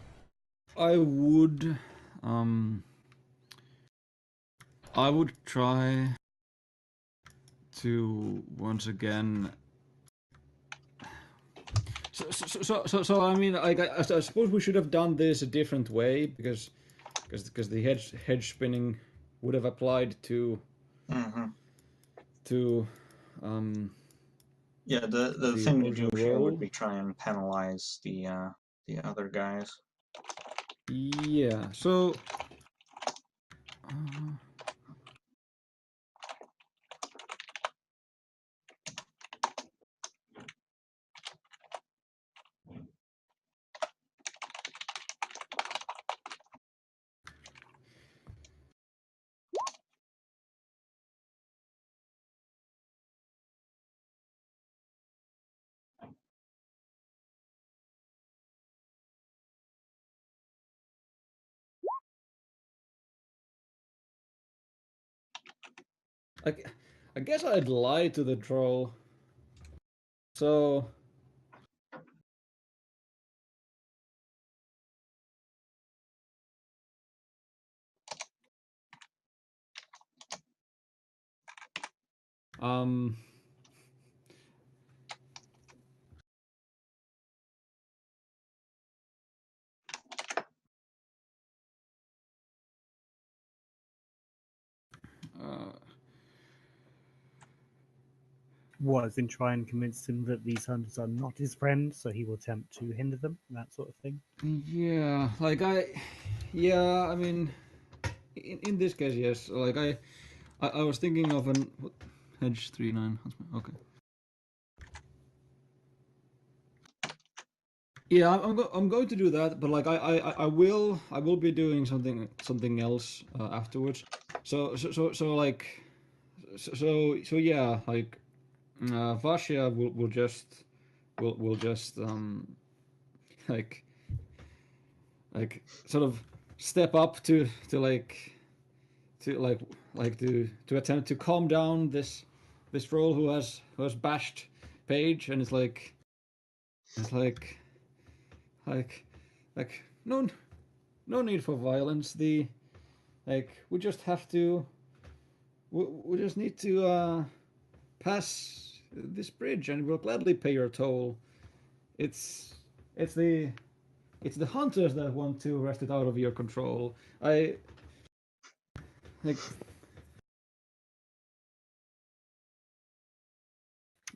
I would try to once again. So I mean, I suppose we should have done this a different way because the hedge spinning would have applied to Yeah, the thing to do here would be try and penalize the other guys. Yeah. So. I guess I'd lie to the troll. So. Was in try and convince him that these hunters are not his friends, so he will attempt to hinder them, that sort of thing. Yeah, I mean, in this case, yes. Like I was thinking of an hedge 3-9. Okay. Yeah, I'm going to do that, but like I will be doing something else afterwards. So yeah, like Vasya will just like sort of step up to attempt to calm down this troll who has bashed Paige, and it's like no need for violence. We just have to we just need to pass this bridge, and we'll gladly pay your toll. It's the hunters that want to wrest it out of your control. I like.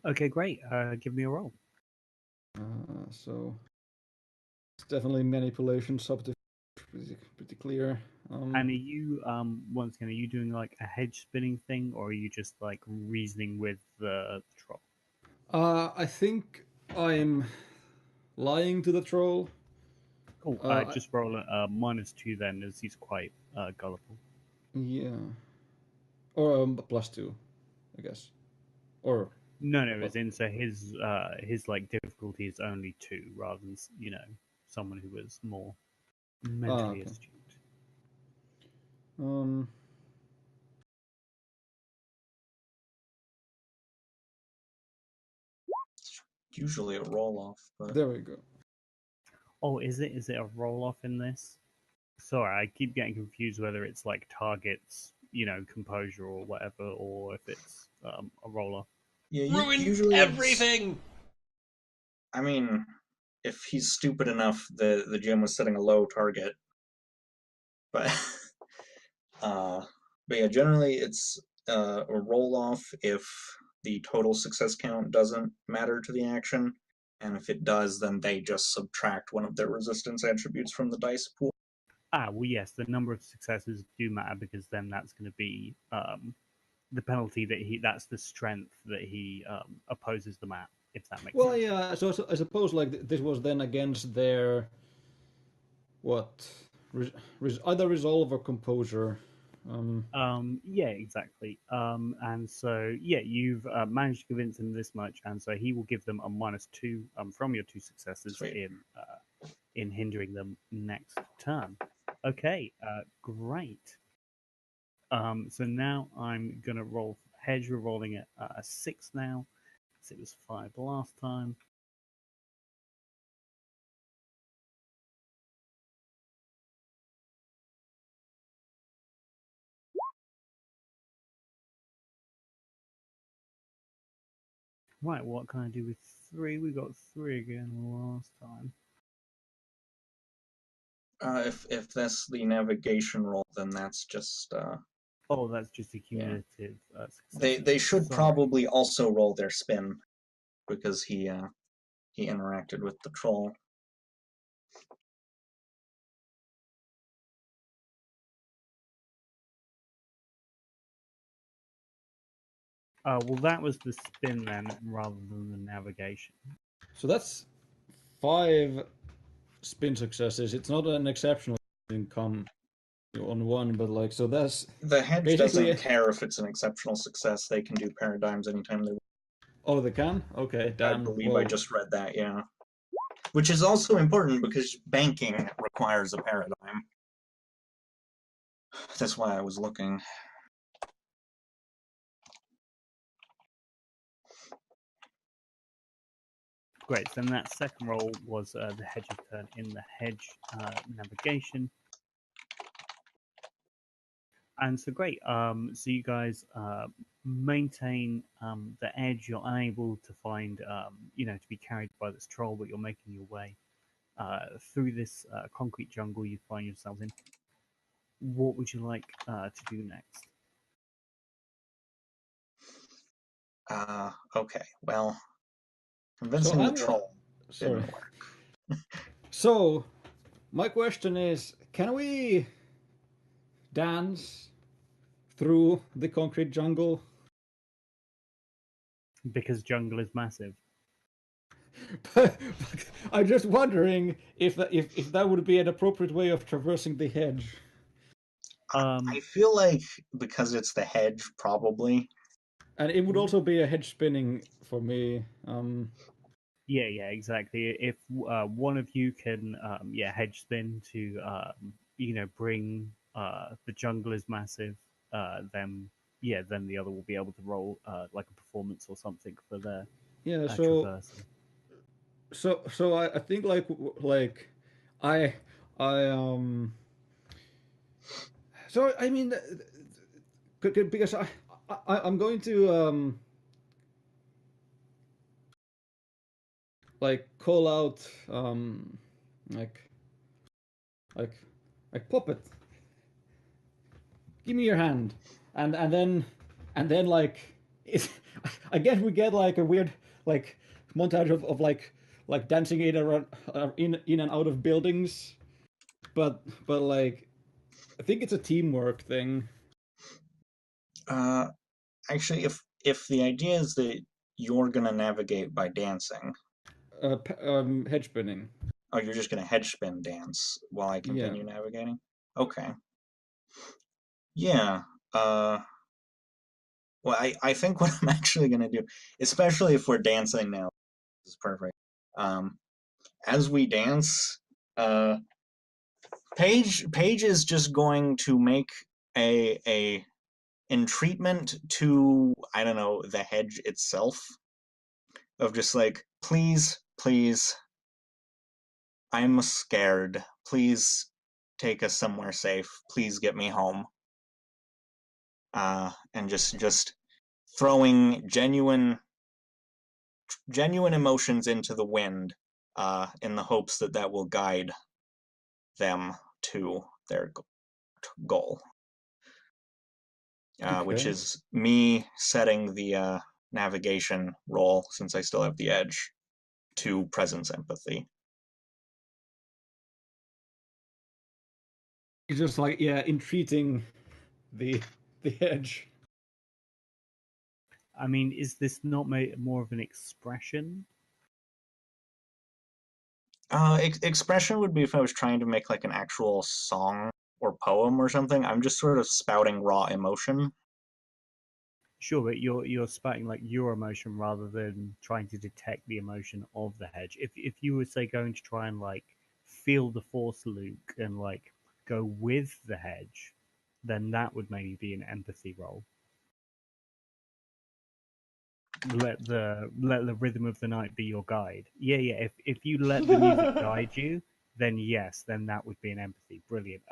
Okay, great. Give me a roll. So it's definitely manipulation subterfuge, pretty clear. And are you once again, are you doing like a hedge spinning thing, or are you just like reasoning with the troll? I think I'm lying to the troll. Cool. Just roll a -2 then, as he's quite gullible. Yeah. Or +2, I guess. Or no, as in so his like difficulty is only 2, rather than someone who was more mentally astute. usually a roll-off, but... There we go. Oh, is it? Is it a roll off in this? Sorry, I keep getting confused whether it's like targets, composure or whatever, or if it's a roll off. Yeah, Ruined usually everything! I mean, if he's stupid enough, the gym was setting a low target. But, but yeah, generally it's a roll-off if the total success count doesn't matter to the action, and if it does, then they just subtract one of their resistance attributes from the dice pool. Well, yes, the number of successes do matter because then that's going to be the penalty that's the strength that he opposes them at, if that makes Well, sense. yeah. So I suppose like this was then against their what? Either resolve or composure. Yeah, exactly. And so, yeah, you've managed to convince him this much, and so he will give them a -2 from your 2 successes Sweet. in hindering them next turn. Okay, great. So now I'm gonna roll hedge. We're rolling at a 6 now. So it was 5 last time. Right, what can I do with 3? We got 3 again last time. If that's the navigation roll, then that's just Oh, that's just a cumulative they success. should Sorry. probably also roll their spin because he interacted with the troll. Well, that was the spin then, rather than the navigation. So that's 5 spin successes. It's not an exceptional income on one, but like so that's The hedge basically doesn't care if it's an exceptional success. They can do paradigms anytime they want. Oh, they can? Okay, I damn. believe Well, I just read that, yeah. Which is also important because banking requires a paradigm. That's why I was looking. Great. So then that second roll was the hedge's turn in the hedge navigation. And so great. So you guys maintain the edge. You're unable to find, to be carried by this troll, but you're making your way through this concrete jungle you find yourselves in. What would you like to do next? Okay, well, convincing the troll sorry. didn't work. So, my question is, can we dance through the concrete jungle? Because jungle is massive. But I'm just wondering if that would be an appropriate way of traversing the hedge. I feel like because it's the hedge, probably. And it would also be a hedge spinning for me. Yeah, exactly. If one of you can, hedge spin to, bring the jungle is massive, then the other will be able to roll like a performance or something for their traversing. So I think like I so I mean because I'm going to like call out like puppet, give me your hand, and then like it's, I guess we get like a weird like montage of like dancing in around in and out of buildings, but like I think it's a teamwork thing. Actually, if the idea is that you're gonna navigate by dancing, Hedge spinning. oh, you're just gonna hedge spin dance while I continue navigating? Okay. Yeah. Well, I think what I'm actually gonna do, especially if we're dancing now, this is perfect. As we dance, Paige is just going to make a entreatment to, I don't know, the hedge itself. of just like, please, please, I'm scared. Please take us somewhere safe. Please get me home. And just throwing genuine emotions into the wind, in the hopes that that will guide them to their goal. Which Okay. is me setting the navigation roll, since I still have the edge, to presence empathy. It's just like, yeah, entreating the edge. I mean, is this not more of an expression? Expression would be if I was trying to make like an actual song or poem or something. I'm just sort of spouting raw emotion. Sure, but you're spouting like your emotion rather than trying to detect the emotion of the hedge. If you were say going to try and like feel the force, Luke, and like go with the hedge, then that would maybe be an empathy roll. Let the rhythm of the night be your guide. Yeah, yeah. If you let the music guide you, then yes, then that would be an empathy. Brilliant.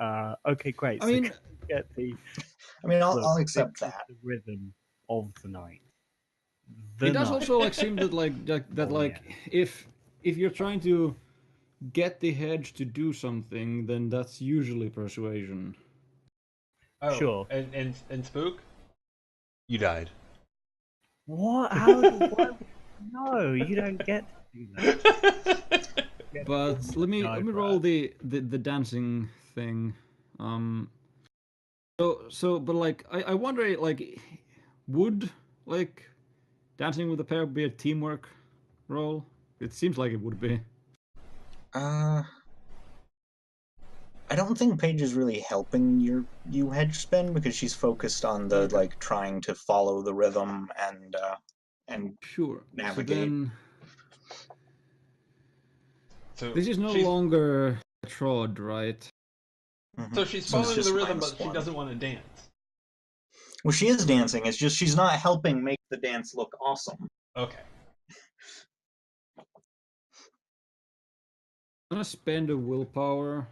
Okay, great. I So mean, get the I mean, look. I'll This accept is that. the rhythm of the night. it The does night. also like seem that Oh yeah. if you're trying to get the hedge to do something, then that's usually persuasion. Oh, Sure. and Spook, you died. What? How? Why? No, you don't get to do that. You But get to let me die for roll us. the dancing thing. But like I wonder, like, would like dancing with a pair be a teamwork role? It seems like it would be. Uh, I don't think Paige is really helping you hedge spin, because she's focused on the Okay. like trying to follow the rhythm and Sure. So navigate. then So this is no she's longer trod, right? so she's So it's following the just rhythm, but she -1. doesn't want to dance. Well, she is dancing. It's just she's not helping make the dance look awesome. Okay. I'm gonna spend a willpower.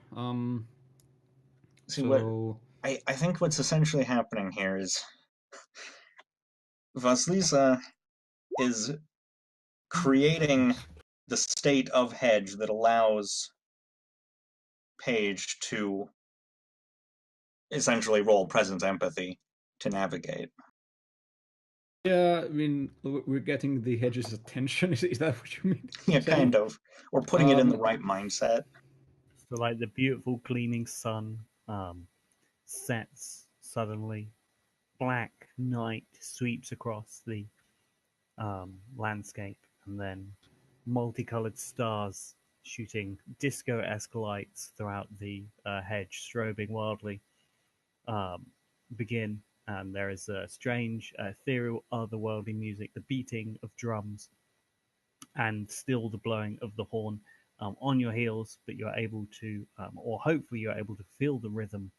See what So I think what's essentially happening here is Vasilisa is creating the state of hedge that allows Paige to essentially roll presence empathy to navigate. yeah, I mean we're getting the hedge's attention. Is that what you mean? Yeah, Saying? kind of. Or putting it in the right mindset. So like the beautiful gleaming sun sets suddenly. Black night sweeps across the landscape, and then multicolored stars shooting disco-esque lights throughout the hedge, strobing wildly, um, begin. And there is a strange, ethereal, otherworldly music, the beating of drums, and still the blowing of the horn on your heels. But you're able to, or hopefully, you're able to feel the rhythm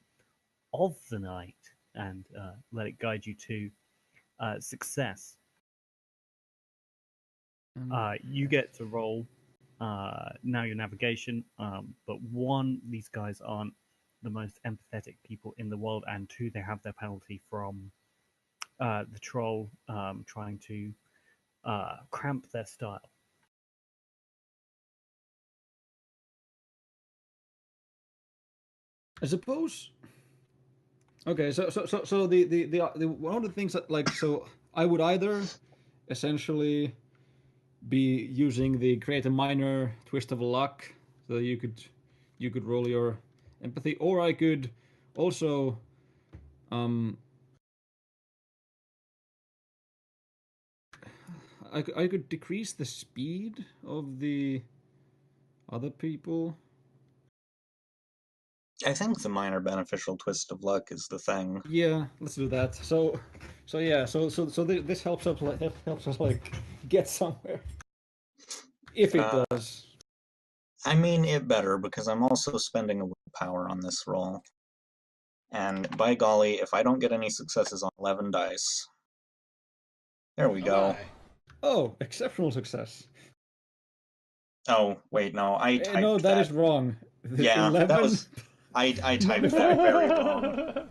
of the night and let it guide you to success. You get to roll now your navigation, but one, these guys aren't the most empathetic people in the world, and two, they have their penalty from the troll trying to cramp their style. I suppose. Okay, so the one of the things that like so I would either essentially be using the create a minor twist of luck, so you could roll your empathy, or I could also um I could decrease the speed of the other people. I think the minor beneficial twist of luck is the thing. Yeah, let's do that. So yeah, this helps us like get somewhere if it Uh, does. I mean, it better, because I'm also spending a willpower on this roll. And by golly, if I don't get any successes on 11 dice. There we Oh go. my. Oh, exceptional success. Oh, wait, no, I typed No, that that. is wrong. Yeah, 11. that was... I typed that very wrong.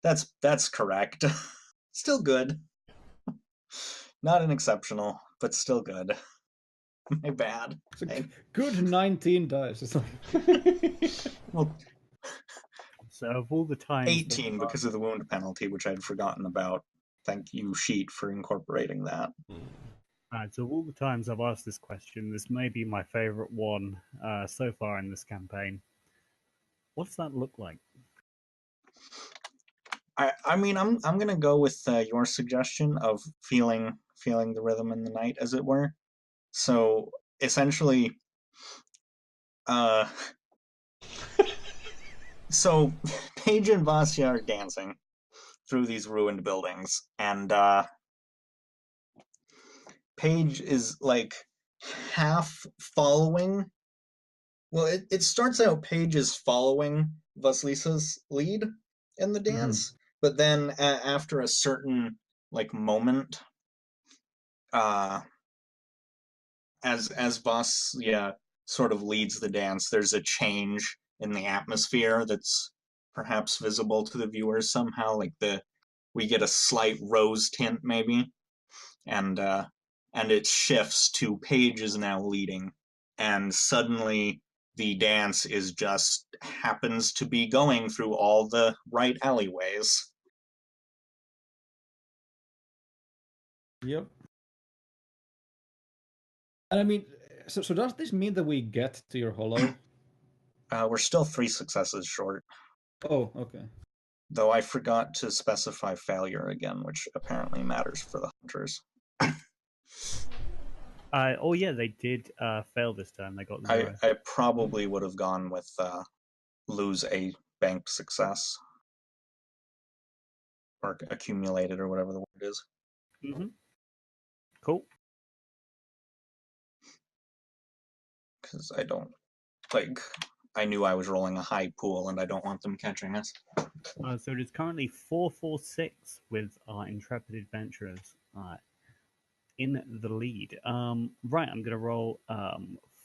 That's correct. Still good. Not an exceptional, but still good. My bad. It's a good 19 dice. It's like... Well, So of all the times, 18 because of the wound penalty, which I'd forgotten about. Thank you, Sheet, for incorporating that. So of all the times I've asked this question, this may be my favorite one so far in this campaign. What does that look like? I mean, I'm gonna go with your suggestion of feeling the rhythm in the night, as it were. So essentially, so Paige and Vasya are dancing through these ruined buildings, and Paige is like half following. Well, it starts out Paige is following Vaslisa's lead in the dance, but then after a certain like moment, as Vasya sort of leads the dance, there's a change in the atmosphere that's perhaps visible to the viewers somehow. Like we get a slight rose tint maybe, and it shifts to Paige is now leading, and suddenly the dance is just happens to be going through all the right alleyways. Yep. And I mean, so does this mean that we get to your hollow? We're still 3 successes short. Oh, okay. Though I forgot to specify failure again, which apparently matters for the hunters. Oh yeah, they did fail this time. They got 0. I probably would have gone with lose a banked success. Or accumulated, or whatever the word is. Mm-hmm. Cool. Because I don't, like, I knew I was rolling a high pool and I don't want them catching us. So it is currently 4-4-6 with our intrepid adventurers in the lead. Right, I'm going to roll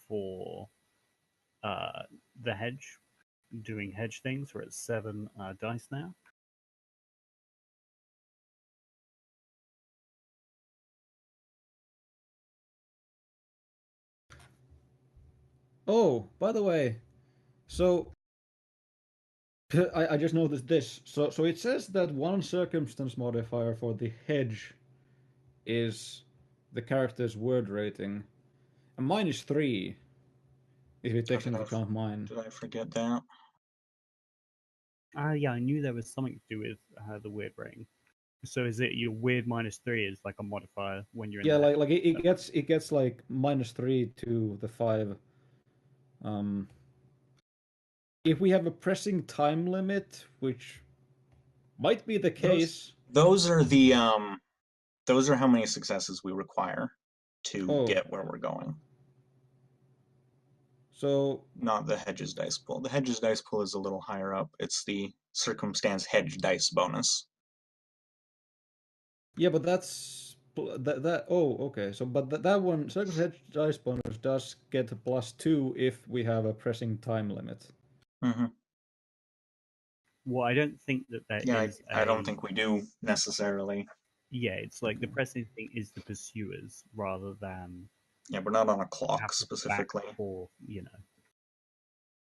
for the hedge, doing hedge things. We're at 7 dice now. Oh, by the way, so I just noticed this. So it says that one circumstance modifier for the hedge is the character's word rating, and mine is 3. If it takes into account mine. Did I forget that? Yeah, I knew there was something to do with the weird rating. So is it your weird -3 is like a modifier when you're in Yeah, the like it gets like -3 to the 5. If we have a pressing time limit, which might be the case. Those are how many successes we require to get where we're going. So not the hedges dice pool. The hedges dice pool is a little higher up. It's the circumstance hedge dice bonus. Yeah, but that's that. Oh, okay. So, but that one circumstance hedge dice bonus does get a +2 if we have a pressing time limit. Mm-hmm. Well, I don't think that is. I don't think we do necessarily. Yeah, it's like the pressing thing is the pursuers rather than. Yeah, we're not on a clock specifically. Or you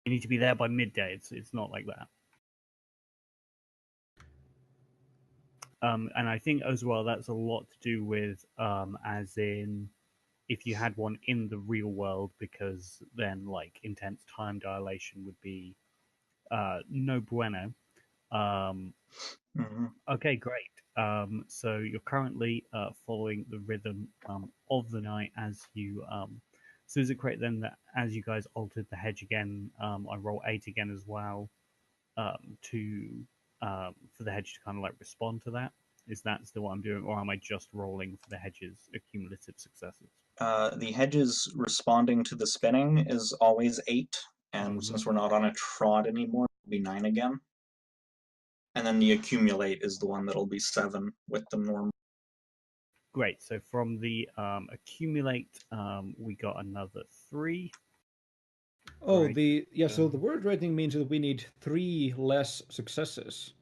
need to be there by midday. It's not like that. And I think as well that's a lot to do with as in if you had one in the real world, because then like intense time dilation would be no bueno. Okay, great. So you're currently following the rhythm of the night as you. So is it correct then that as you guys altered the hedge again, I roll 8 again as well to for the hedge to kind of like respond to that? Is that still what I'm doing, or am I just rolling for the hedge's accumulative successes? The hedges responding to the spinning is always 8, and since we're not on a trot anymore, it'll be 9 again. And then the accumulate is the one that'll be 7 with the normal. Great. So from the accumulate, we got another 3. Oh, Great. so the word rating means that we need 3 less successes.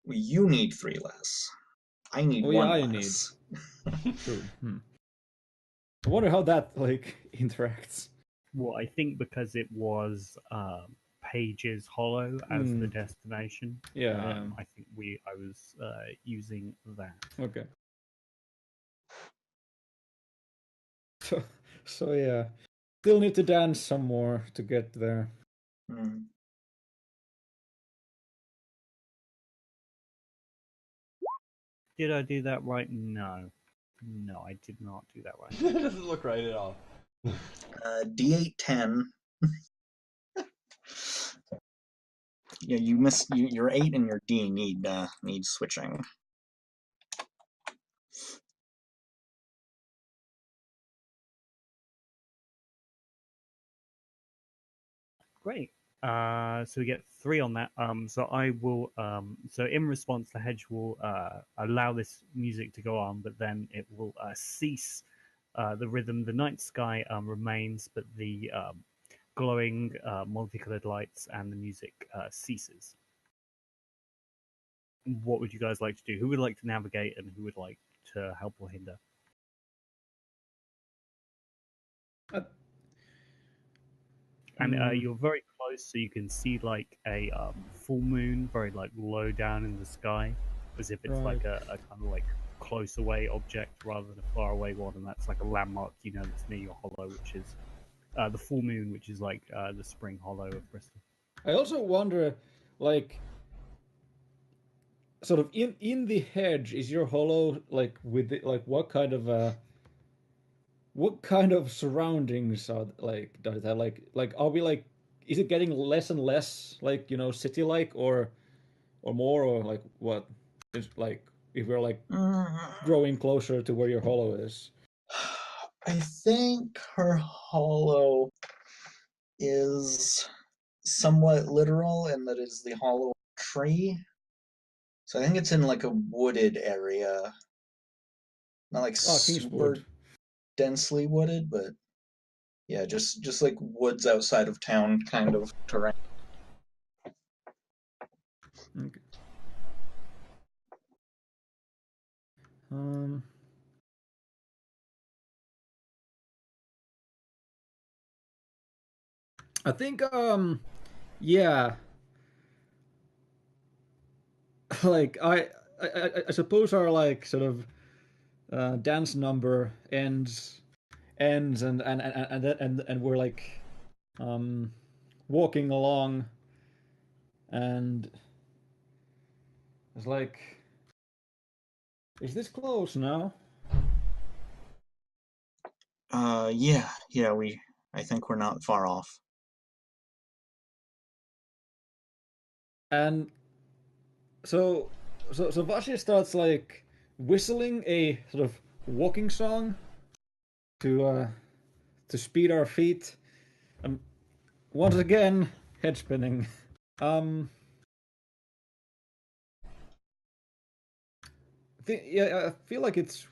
Well, you need 3 less. I need Oh yeah, 1 I need. less. True. I wonder how that like interacts. Well, I think because it was Pages Hollow as the destination. Yeah. I think I was using that. Okay. So yeah, still need to dance some more to get there. Hmm. Did I do that right? No. No, I did not do that right. That doesn't look right at all. D8 10. Yeah, you missed. Your 8 and your D need switching. Great. So we get 3 on that. So I will. So in response, the hedge will allow this music to go on, but then it will cease the rhythm. The night sky remains, but the glowing multicolored lights and the music ceases. What would you guys like to do? Who would like to navigate, and who would like to help or hinder? And you're very close, so you can see like a full moon, very like low down in the sky, as if it's like a kind of like close away object rather than a far away one, and that's like a landmark, that's near your hollow, which is the full moon, which is like the spring hollow of Bristol. I also wonder, like, sort of in the hedge, is your hollow like with like what kind of surroundings are like does it have like are we like is it getting less and less like city like or more or like what is like if we're like growing closer to where your hollow is? I think her hollow is somewhat literal in that it's the hollow tree. So I think it's in like a wooded area. Not like super Kingswood. densely wooded, but yeah, just like woods outside of town kind of terrain. Okay. Um I think yeah like I suppose our like sort of dance number ends and we're like walking along and it's like is this close now? Yeah, I think we're not far off. And so Vashi starts like whistling a sort of walking song to speed our feet. And once again, head spinning. Um, yeah, I feel like it's.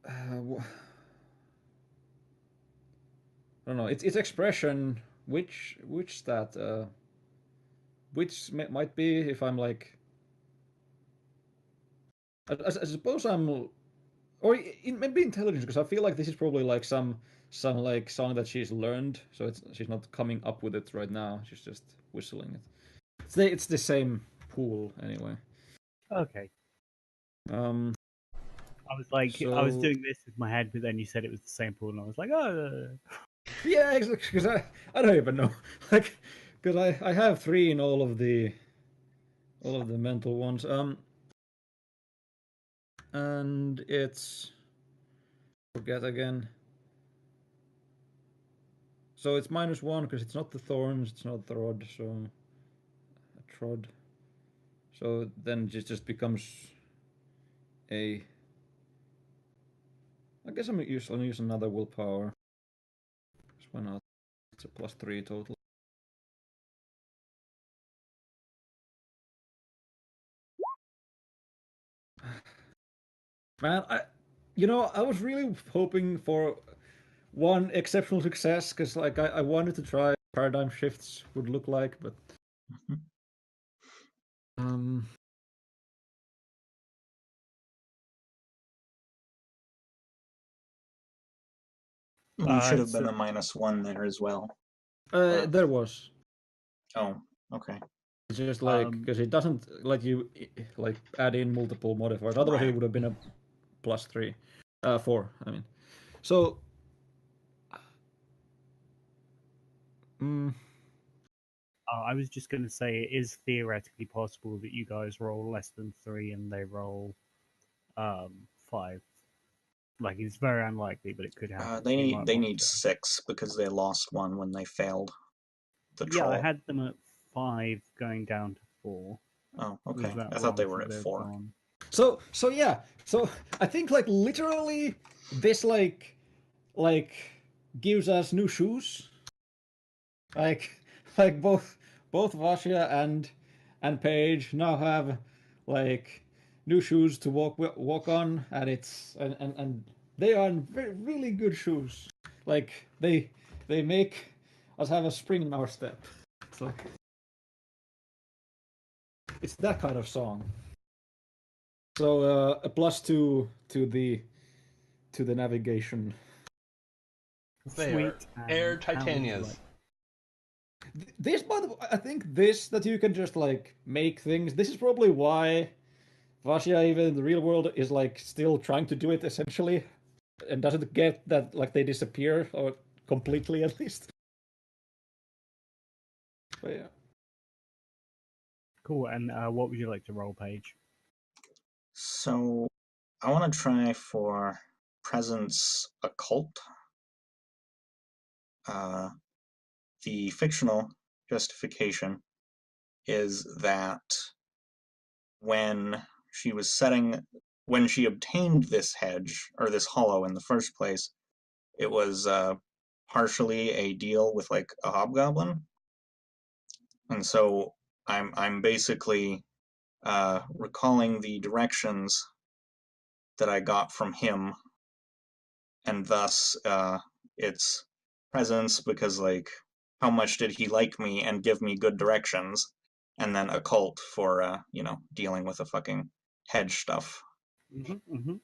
I don't know. It's expression. Which that which might be if I'm like. I suppose I'm or maybe intelligence because I feel like this is probably like some like song that she's learned, so she's not coming up with it right now. She's just whistling it. It's the same pool anyway. Okay. Um. I was like, So I was doing this with my head, but then you said it was the same pool, and I was like, oh. yeah, exactly. Because I don't even know, like, because I have 3 in all of the mental ones. And it's forget again. So it's -1 because it's not the thorns, it's not the rod, so a trod. So then it just becomes a. I guess I'm gonna use another willpower. Why not? It's a +3 total. Man, I was really hoping for one exceptional success because like I wanted to try paradigm shifts would look like, but um There should have been So- a -1 there as well. But- there was. Oh, okay. It's just like because it doesn't let you like add in multiple modifiers. Otherwise, it Right. would have been a +3, 4. I mean, so. Mm, I was just going to say it is theoretically possible that you guys roll less than 3 and they roll 5. Like it's very unlikely, but it could happen. They so you need might they want need to. 6 because they lost one when they failed the Yeah, I troll. had them at 5 going down to 4. Oh, Was okay. that I thought they wrong? were Should at they have 4. gone? so yeah. So I think like literally this like gives us new shoes. Like like both Vasya and Paige now have like new shoes to walk on, and and they are really good shoes. Like they make us have a spring in our step. It's like it's that kind of song. So a +2 to the navigation. They Sweet. are Air How would you Titanias. like- This, by the way, I think this that you can just like make things. This is probably why Vasya, even in the real world, is like still trying to do it essentially, and doesn't get that like they disappear or completely at least. But yeah. Cool. And what would you like to roll, Paige? So I want to try for presence occult. The fictional justification is that when when she obtained this hedge or this hollow in the first place, it was partially a deal with like a hobgoblin, and so I'm basically recalling the directions that I got from him, and thus it's presence because like how much did he like me and give me good directions, and then occult for dealing with the fucking hedge stuff. Mm-hmm.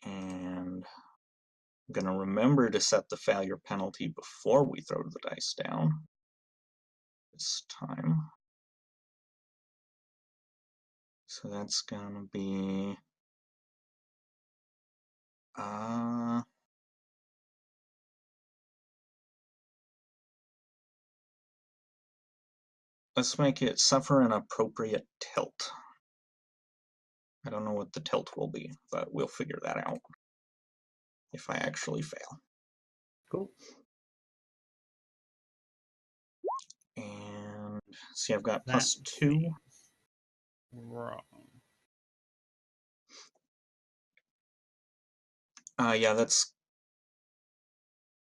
And I'm gonna remember to set the failure penalty before we throw the dice down this time. So that's gonna be let's make it suffer an appropriate tilt. I don't know what the tilt will be, but we'll figure that out if I actually fail. Cool. And see, I've got That +2. seems wrong. Yeah,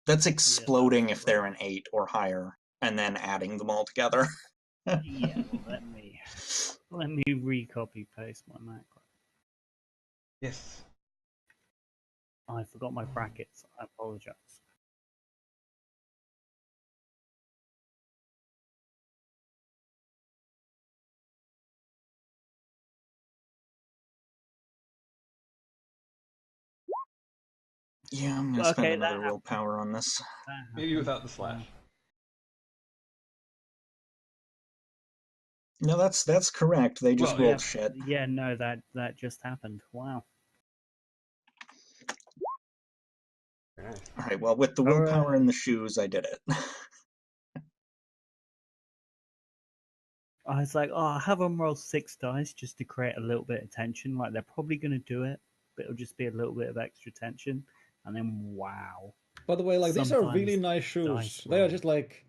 that's exploding if they're an 8 or higher, and then adding them all together. Yeah, let me recopy paste my macro. Yes. I forgot my brackets. I apologize. Yeah, I'm gonna spend another willpower on this. Maybe without the slash. No, that's correct. They just rolled shit. Yeah, no, that just happened. Wow. All right. Well, with the willpower and the shoes, I did it. I was like, I'll have them roll 6 dice just to create a little bit of tension. Like they're probably going to do it, but it'll just be a little bit of extra tension. And then, wow. By the way, like these are really Sometimes nice shoes. dice They are roll. just like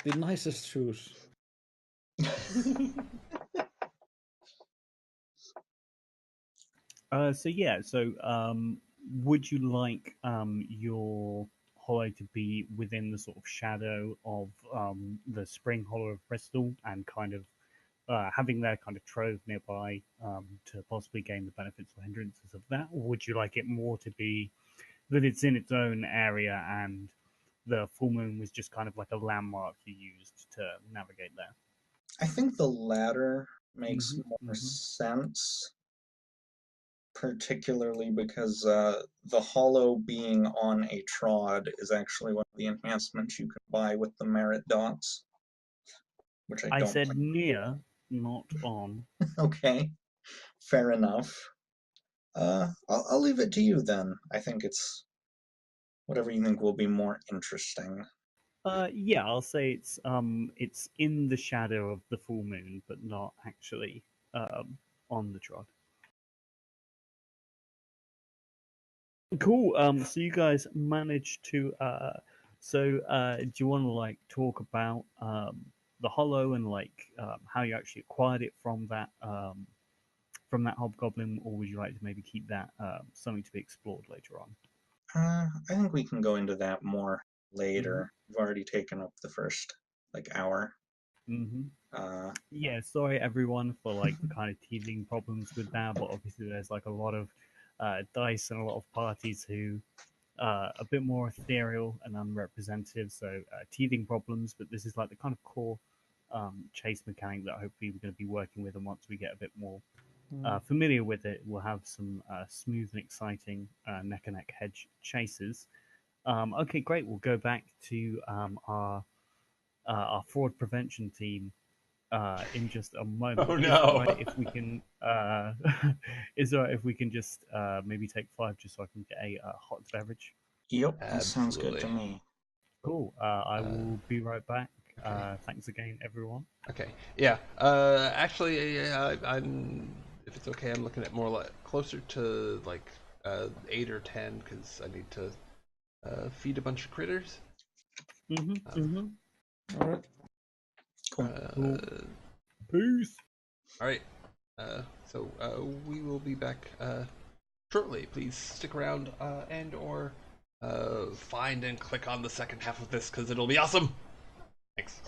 the nicest shoes. Would you like your hollow to be within the sort of shadow of the spring hollow of Bristol and kind of having their kind of trove nearby to possibly gain the benefits or hindrances of that, or would you like it more to be that it's in its own area and the full moon was just kind of like a landmark you used to navigate there? I think the latter makes Mm-hmm, more mm-hmm. sense, particularly because the hollow being on a trod is actually one of the enhancements you can buy with the merit dots, which I I don't said near, not on. like. Okay, fair enough. I'll leave it to you then. I think it's whatever you think will be more interesting. Yeah, I'll say it's in the shadow of the full moon, but not actually on the trod. Cool. So you guys managed to. Do you want to like talk about the Hollow and like how you actually acquired it from that hobgoblin, or would you like to maybe keep that something to be explored later on? I think we can go into that more Mm-hmm. later. We've already taken up the first hour. Mm-hmm. Uh, Yeah, sorry everyone for like the kind of teething problems with that, but obviously there's like a lot of dice and a lot of parties who a bit more ethereal and unrepresentative, so teething problems. But this is like the kind of core chase mechanic that hopefully we're going to be working with, and once we get a bit more familiar with it, we'll have some smooth and exciting neck and neck hedge chases. Okay, great. We'll go back to our fraud prevention team in just a moment. Oh Is it no. right if we can? Is it right if we can just maybe take 5 just so I can get a hot beverage? yep, that sounds good Absolutely. to me. Cool. I Uh, will be right back. okay. Thanks again, everyone. Okay. Yeah. Actually, I'm. If it's okay, I'm looking at more like closer to like 8 or 10 because I need to feed a bunch of critters. Mm-hmm. Um, Mm-hmm. All right. Cool. Cool. uh, Peace. all right. So we will be back shortly. Please stick around and/or find and click on the second half of this because it'll be awesome. Thanks.